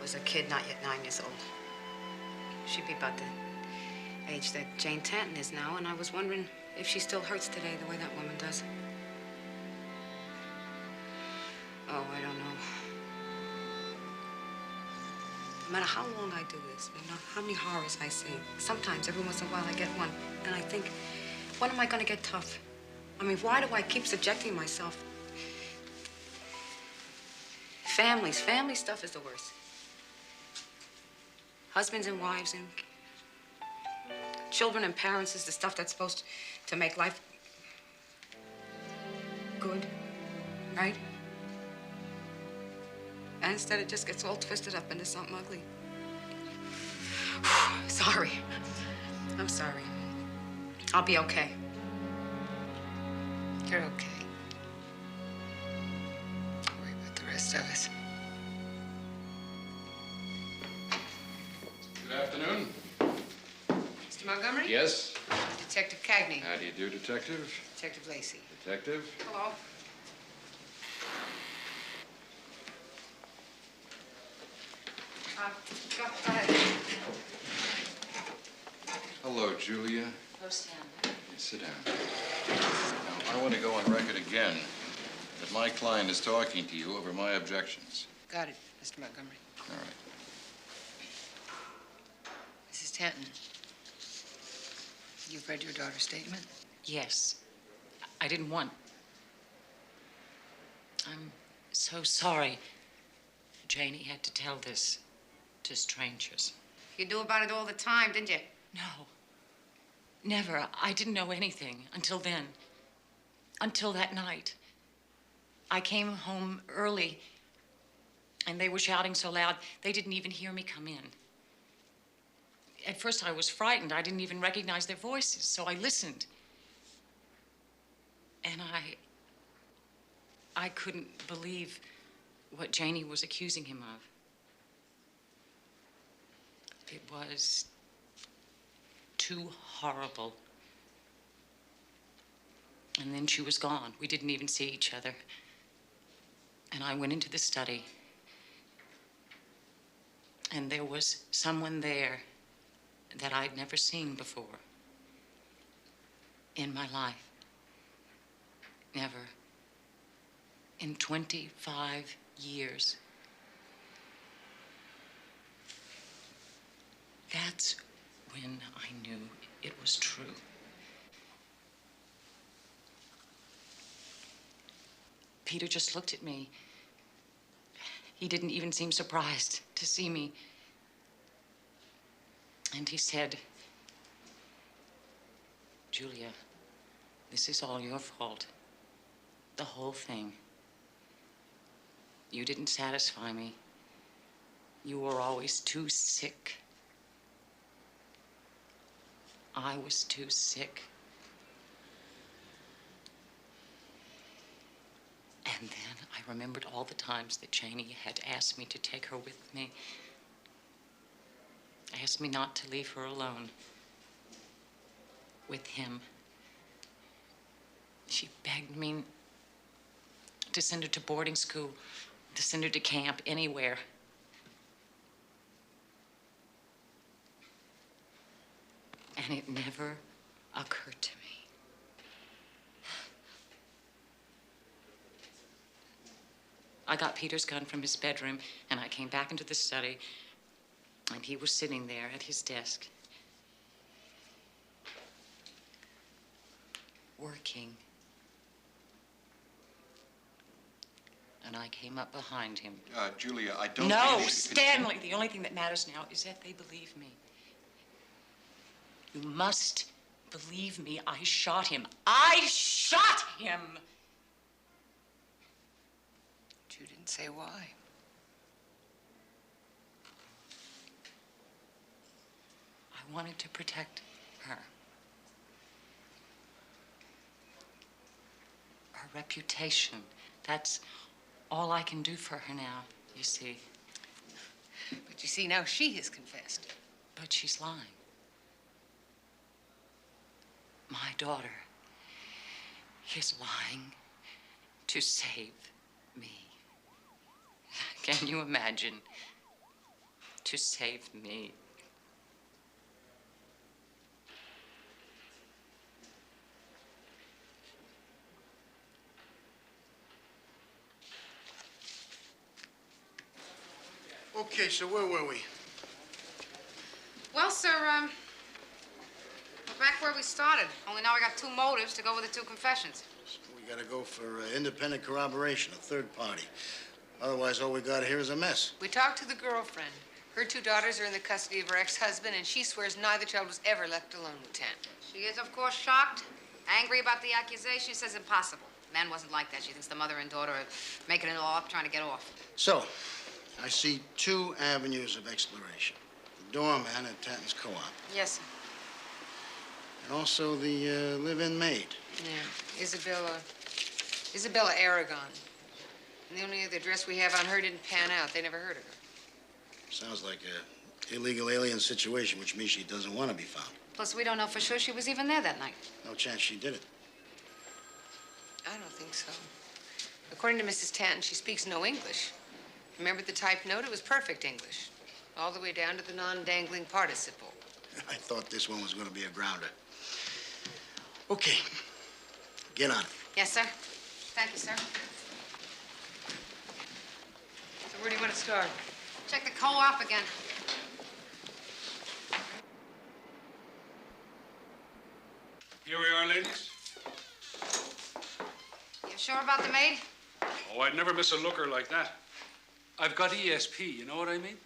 was a kid not yet 9 years old. She'd be about the age that Jane Tanton is now, and I was wondering if she still hurts today the way that woman does. Oh, I don't know. No matter how long I do this, no matter how many horrors I see, sometimes, every once in a while, I get one, and I think, when am I going to get tough? I mean, why do I keep subjecting myself? Family stuff is the worst. Husbands and wives and children and parents is the stuff that's supposed to make life good, right? And instead it just gets all twisted up into something ugly. Sorry. I'm sorry. I'll be okay. You're okay. Don't worry about the rest of us. Good afternoon. Mr. Montgomery? Yes? Detective Cagney. How do you do, Detective? Detective Lacey. Detective? Hello. Go ahead. Hello, Julia. Hello, Stan. Sit down. Now, I want to go on record again that my client is talking to you over my objections. Got it, Mr. Montgomery. All right. Mrs. Tanton, you've read your daughter's statement? Yes. I didn't want. I'm so sorry Janie had to tell this to strangers. You knew about it all the time, didn't you? No. Never. I didn't know anything until then. Until that night. I came home early, and they were shouting so loud, they didn't even hear me come in. At first, I was frightened. I didn't even recognize their voices, so I listened. And I couldn't believe what Janie was accusing him of. It was too horrible. And then she was gone. We didn't even see each other. And I went into the study. And there was someone there that I'd never seen before in my life. Never. In 25 years. That's when I knew it was true. Peter just looked at me. He didn't even seem surprised to see me. And he said, Julia, This is all your fault. The whole thing. You didn't satisfy me. You were always too sick. I was too sick. And then I remembered all the times that Janie had asked me to take her with me. Asked me not to leave her alone. With him. She begged me to send her to boarding school, to send her to camp, anywhere. And it never occurred to me. I got Peter's gun from his bedroom, and I came back into the study, and he was sitting there at his desk, working. And I came up behind him. Julia, I don't... No, Stanley! The only thing that matters now is that they believe me. You must believe me. I shot him. I shot him! But you didn't say why. I wanted to protect her. Her reputation. That's all I can do for her now, you see. But you see, now she has confessed. But she's lying. My daughter is lying to save me. Can you imagine? To save me. Okay, so where were we? Well, sir, we're back where we started. Only now we got two motives to go with the two confessions. We gotta go for independent corroboration, a third party. Otherwise, all we got here is a mess. We talked to the girlfriend. Her two daughters are in the custody of her ex-husband, and she swears neither child was ever left alone with Tan. She is, of course, shocked, angry about the accusation. She says impossible. Man wasn't like that. She thinks the mother and daughter are making it all up, trying to get off. So, I see two avenues of exploration. The doorman at Tanton's Co-op, Yes, sir. and also the live-in maid. Yeah, Isabella Aragon. And the only other address we have on her didn't pan out. They never heard of her. Sounds like a illegal alien situation, which means she doesn't want to be found. Plus, we don't know for sure she was even there that night. No chance she did it. I don't think so. According to Mrs. Tanton, she speaks no English. Remember the typed note? It was perfect English. All the way down to the non-dangling participle. I thought this one was going to be a grounder. Okay, get on it. Yes, sir. Thank you, sir. So where do you want to start? Check the co-op again. Here we are, ladies. You sure about the maid? Oh, I'd never miss a looker like that. I've got ESP, you know what I mean?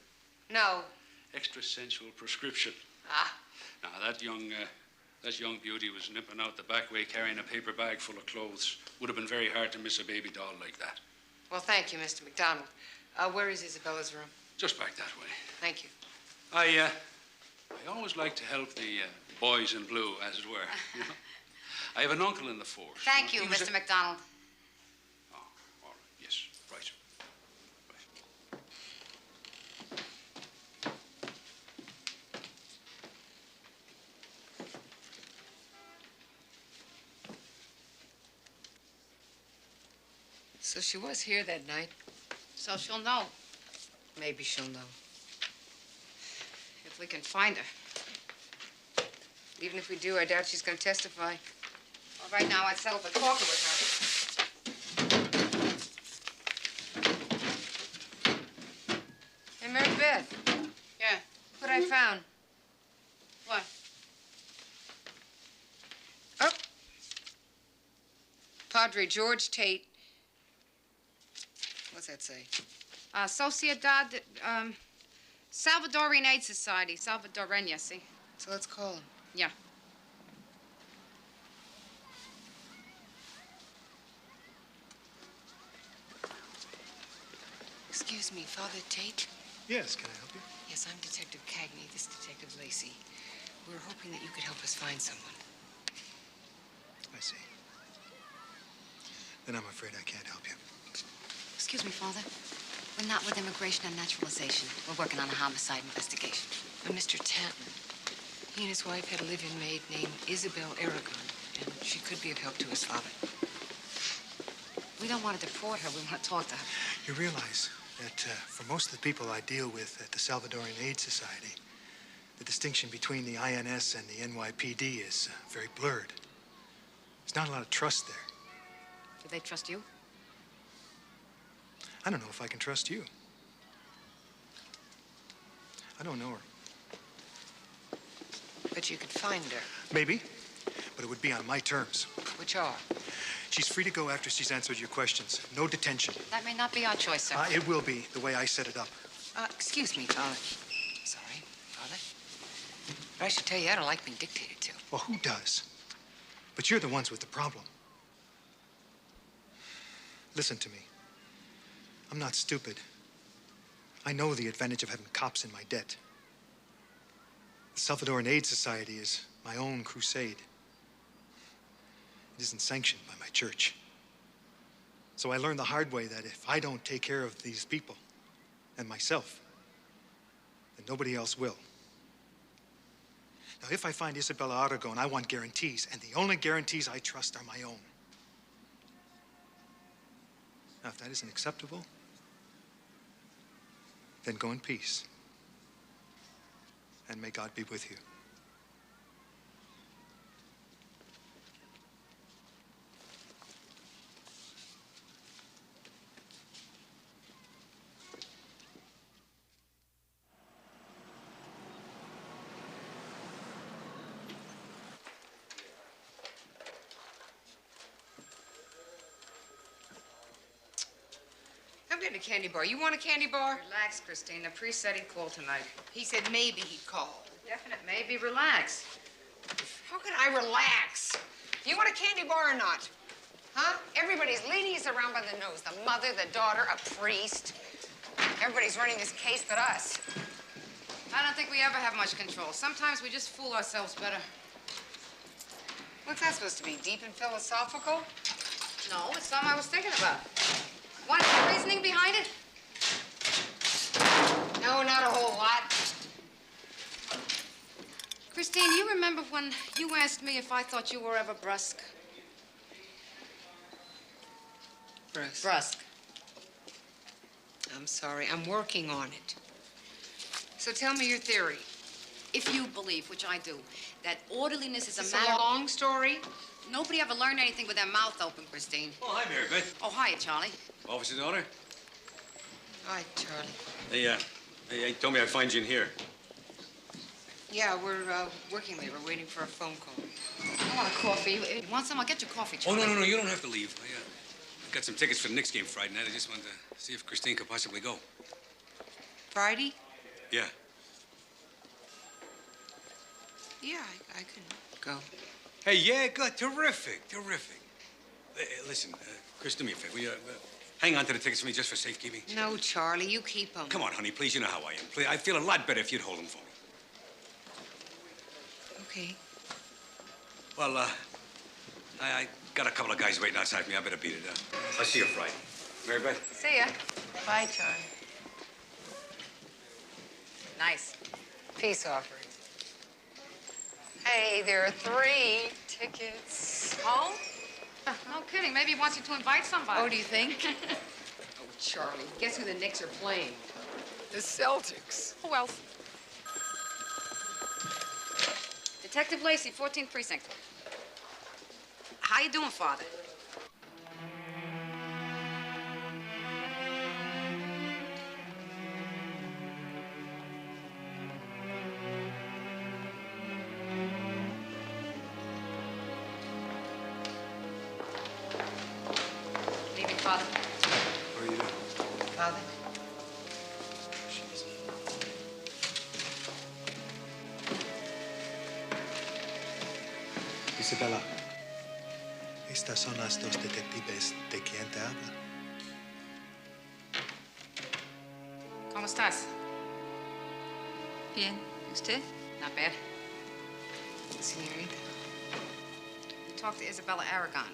No. Extrasensual prescription. Ah. Now, that young beauty was nipping out the back way carrying a paper bag full of clothes. Would have been very hard to miss a baby doll like that. Well, thank you, Mr. McDonald. Where is Isabella's room? Just back that way. Thank you. I always like to help the boys in blue, as it were. You know? I have an uncle in the force. Thank you, He was Mr. McDonald. Oh, all right. Yes, right. So she was here that night. So she'll know. Maybe she'll know. If we can find her. Even if we do, I doubt she's going to testify. Well, right now, I'd settle for talking with her. Hey, Mary Beth. Yeah. What I found. What? Oh. Padre George Tate. What's that say? Sociedad, Salvadorian Aid Society. Salvadorena, see? So let's call him. Yeah. Excuse me, Father Tate? Yes, can I help you? Yes, I'm Detective Cagney. This is Detective Lacey. We were hoping that you could help us find someone. I see. Then I'm afraid I can't help you. Excuse me, Father. We're not with Immigration and Naturalization. We're working on a homicide investigation. Mr. Tanton. He and his wife had a live-in maid named Isabel Aragon, and she could be of help to us, Father. We don't want to deport her. We want to talk to her. You realize that for most of the people I deal with at the Salvadoran Aid Society, the distinction between the INS and the NYPD is very blurred. There's not a lot of trust there. Do they trust you? I don't know if I can trust you. I don't know her. But you could find her. Maybe, but it would be on my terms. Which are? She's free to go after she's answered your questions. No detention. That may not be our choice, sir. It will be, the way I set it up. Excuse me, Father. Sorry, Father. But I should tell you, I don't like being dictated to. Well, who does? But you're the ones with the problem. Listen to me. I'm not stupid. I know the advantage of having cops in my debt. The Salvadoran Aid Society is my own crusade. It isn't sanctioned by my church. So I learned the hard way that if I don't take care of these people and myself, then nobody else will. Now, if I find Isabella Aragon, I want guarantees, and the only guarantees I trust are my own. Now, if that isn't acceptable, then go in peace. And may God be with you. I'm getting a candy bar. You want a candy bar? Relax, Christine. The priest said he'd call tonight. He said maybe he'd call. Definite maybe. Relax. How can I relax? You want a candy bar or not? Huh? Everybody's leading us around by the nose. The mother, the daughter, a priest. Everybody's running this case but us. I don't think we ever have much control. Sometimes we just fool ourselves better. What's that supposed to be, deep and philosophical? No, it's something I was thinking about. Want some reasoning behind it? No, not a whole lot. Christine, you remember when you asked me if I thought you were ever brusque? Brusque. Brusque. I'm sorry. I'm working on it. So tell me your theory. If you believe, which I do, that orderliness is Is a this matter... a long story? Nobody ever learned anything with their mouth open, Christine. Oh, hi, Mary Beth. Oh, hiya, Charlie. Officer's order? Hi, Charlie. They told me I'd find you in here. Yeah, we're working late. We're waiting for a phone call. I want a coffee. You want some? I'll get you coffee, Oh, Charlie. no, you don't have to leave. I got some tickets for the Knicks game Friday night. I just wanted to see if Christine could possibly go. Friday? Yeah. Yeah, I can go. Hey, yeah, good. Terrific. Listen, Chris, do me a favor. Will you hang on to the tickets for me just for safekeeping? No, Charlie, you keep them. Come on, honey, please. You know how I am. Please, I'd feel a lot better if you'd hold them for me. Okay. Well, I got a couple of guys waiting outside for me. I better beat it. I'll see you Friday. Mary Beth? See ya. Bye, Charlie. Nice. Peace offering. Hey, there are 3 tickets. Home? No kidding. Maybe he wants you to invite somebody. Oh, do you think? Oh, Charlie, guess who the Knicks are playing? The Celtics. Who else? Detective Lacey, 14th Precinct. How you doing, Father? Evening, Father. How are you doing? Father? Isabela, estas son las 2 detectives de quien te habla. estás? Bien. ¿Usted? Not bad. Senorita. Talk to Isabella Aragon.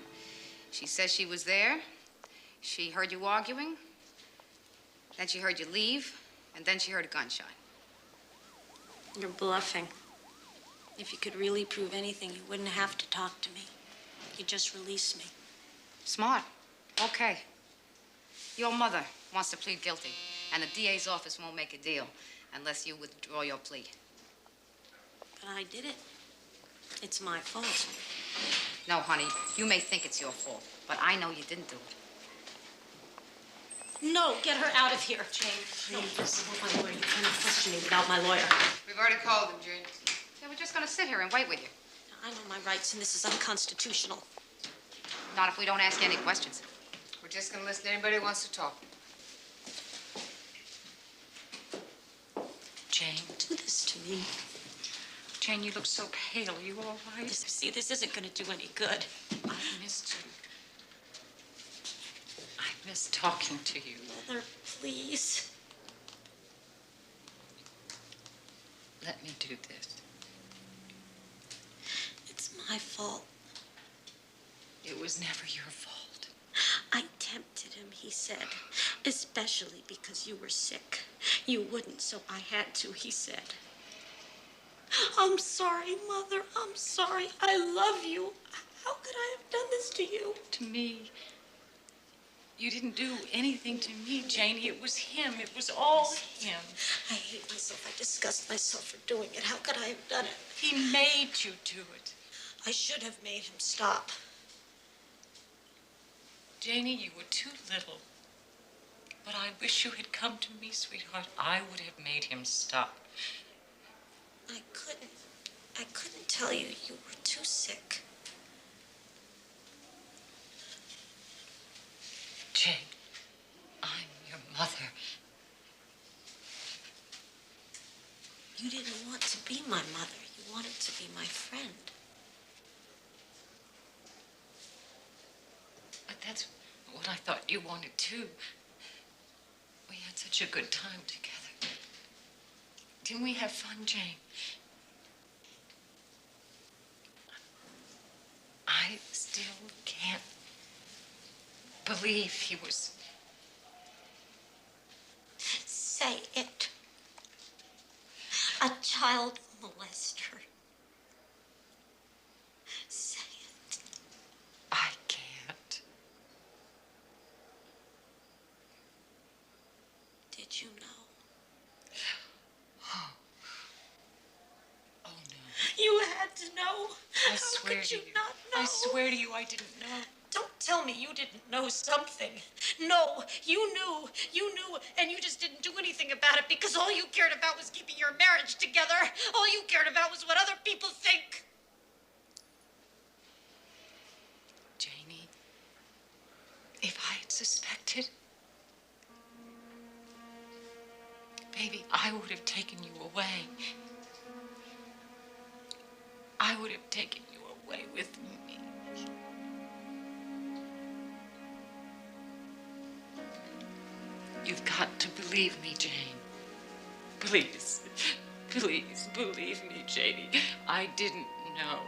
She says she was there. She heard you arguing. Then she heard you leave. And then she heard a gunshot. You're bluffing. If you could really prove anything, you wouldn't have to talk to me. You'd just release me. Smart. Okay. Your mother wants to plead guilty, and the DA's office won't make a deal unless you withdraw your plea. But I did it. It's my fault. No, honey, you may think it's your fault, but I know you didn't do it. No, get her out of here. Jane, please. I want my lawyer. You cannot question me without my lawyer. We've already called him, Jane. Yeah, we're just gonna sit here and wait with you. I know my rights, and this is unconstitutional. Not if we don't ask you any questions. We're just gonna listen to anybody who wants to talk. Jane. Do this to me. Jane, you look so pale. Are you all right? See, this isn't going to do any good. I missed you. I miss talking to you. Mother, please. Let me do this. It's my fault. It was never your fault. I tempted him, he said, especially because you were sick. You wouldn't, so I had to, he said. I'm sorry, Mother. I'm sorry. I love you. How could I have done this to you? To me. You didn't do anything to me, Janie. It was him. It was all him. I hate myself. I disgust myself for doing it. How could I have done it? He made you do it. I should have made him stop. Janie, you were too little. But I wish you had come to me, sweetheart. I would have made him stop. I couldn't tell you. You were too sick. Jane, I'm your mother. You didn't want to be my mother. You wanted to be my friend. But that's what I thought you wanted too. We had such a good time together. Didn't we have fun, Jane? I still can't believe he was... Say it. A child molester. Say it. I can't. Did you know? Oh, no. You had to know. I swear How could to you you. not know? I swear to you I didn't know. Don't tell me you didn't know something. No, you knew, and you just didn't do anything about it because all you cared about was keeping your marriage together. All you cared about was what other people think. Janie, if I had suspected, baby, I would have taken you away. I would have taken you away with me. You've got to believe me, Jane. Please, please believe me, Janie. I didn't know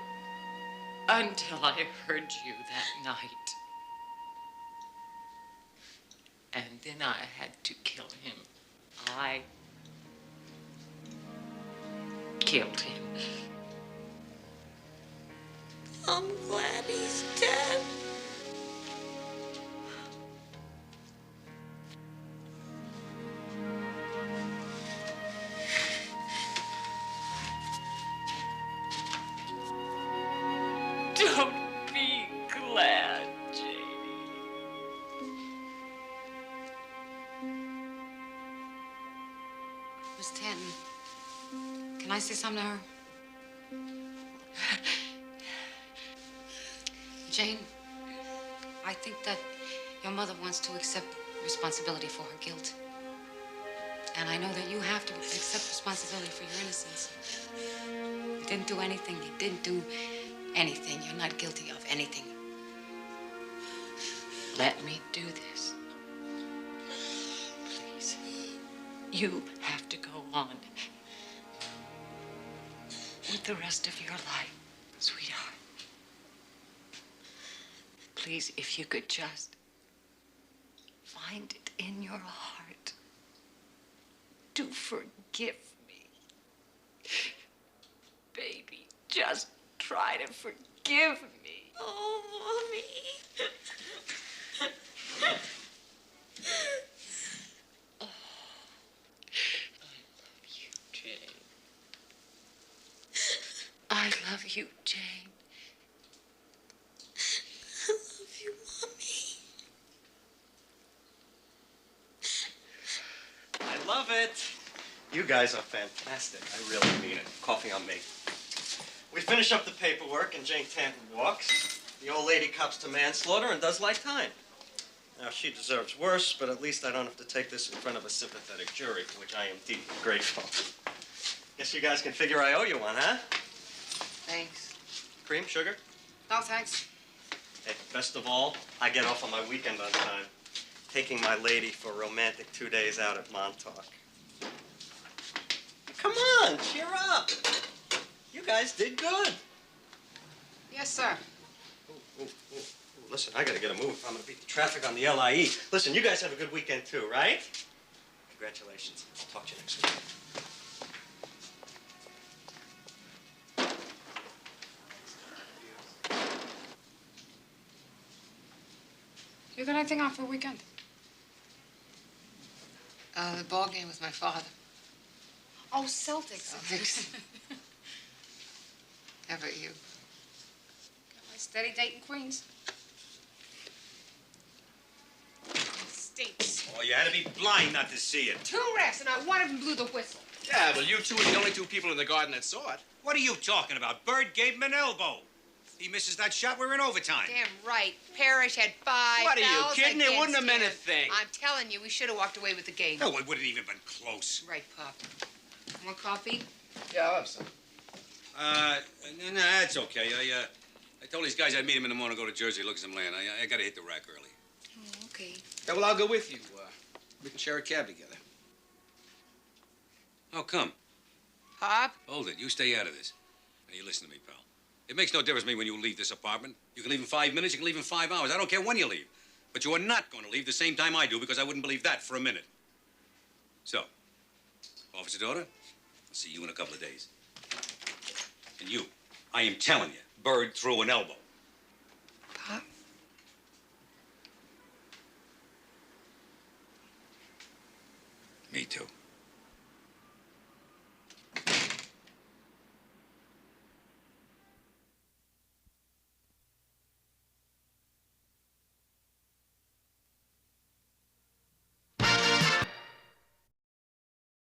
until I heard you that night. And then I had to kill him. I killed him. I'm glad he's dead. Don't be glad, Janie. Miss Tanton, can I say something to her? Jane, I think that your mother wants to accept responsibility for her guilt. And I know that you have to accept responsibility for your innocence. You didn't do anything. You didn't do anything. You're not guilty of anything. Let me do this. Please. You have to go on with the rest of your life, sweetheart. Please, if you could just find it in your heart to forgive me. Baby, just try to forgive me. Oh, Mommy. I love you, Jane. I love you, Mommy. I love it. You guys are fantastic. I really mean it. Coffee on me. We finish up the paperwork, and Jane Tanton walks. The old lady cops to manslaughter and does life time. Now, she deserves worse, but at least I don't have to take this in front of a sympathetic jury, for which I am deeply grateful. Guess you guys can figure I owe you one, huh? Thanks. Cream, sugar? No, thanks. Hey, best of all, I get off on my weekend on time. Taking my lady for a romantic 2 days out at Montauk. Come on, cheer up. You guys did good. Yes, sir. Ooh, listen, I gotta get a move if I'm gonna beat the traffic on the LIE. Listen, you guys have a good weekend too, right? Congratulations. I'll talk to you next week. You got anything on for the weekend? The ball game with my father. Oh, Celtics. Celtics. How about you? Got my steady date in Queens. States. Oh, you had to be blind not to see it. 2 refs, and not one of them blew the whistle. Yeah, well, you two are the only 2 people in the garden that saw it. What are you talking about? Bird gave him an elbow. If he misses that shot, we're in overtime. Damn right. Parrish had 5 What are you fouls kidding? It wouldn't have against meant a him. thing. I'm telling you, we should have walked away with the game. No, it wouldn't even been close. Right, Pop. More coffee? Yeah, I'll have some. No, that's okay. I told these guys I'd meet him in the morning, go to Jersey, look at some land. I gotta hit the rack early. Oh, okay. Yeah, well, I'll go with you. We can share a cab together. How come? Pop? Hold it. You stay out of this. Now, you listen to me, pal. It makes no difference to me when you leave this apartment. You can leave in 5 minutes, you can leave in 5 hours. I don't care when you leave. But you are not going to leave the same time I do, because I wouldn't believe that for a minute. So, officer daughter, I'll see you in a couple of days. And you, I am telling you, Bird threw an elbow.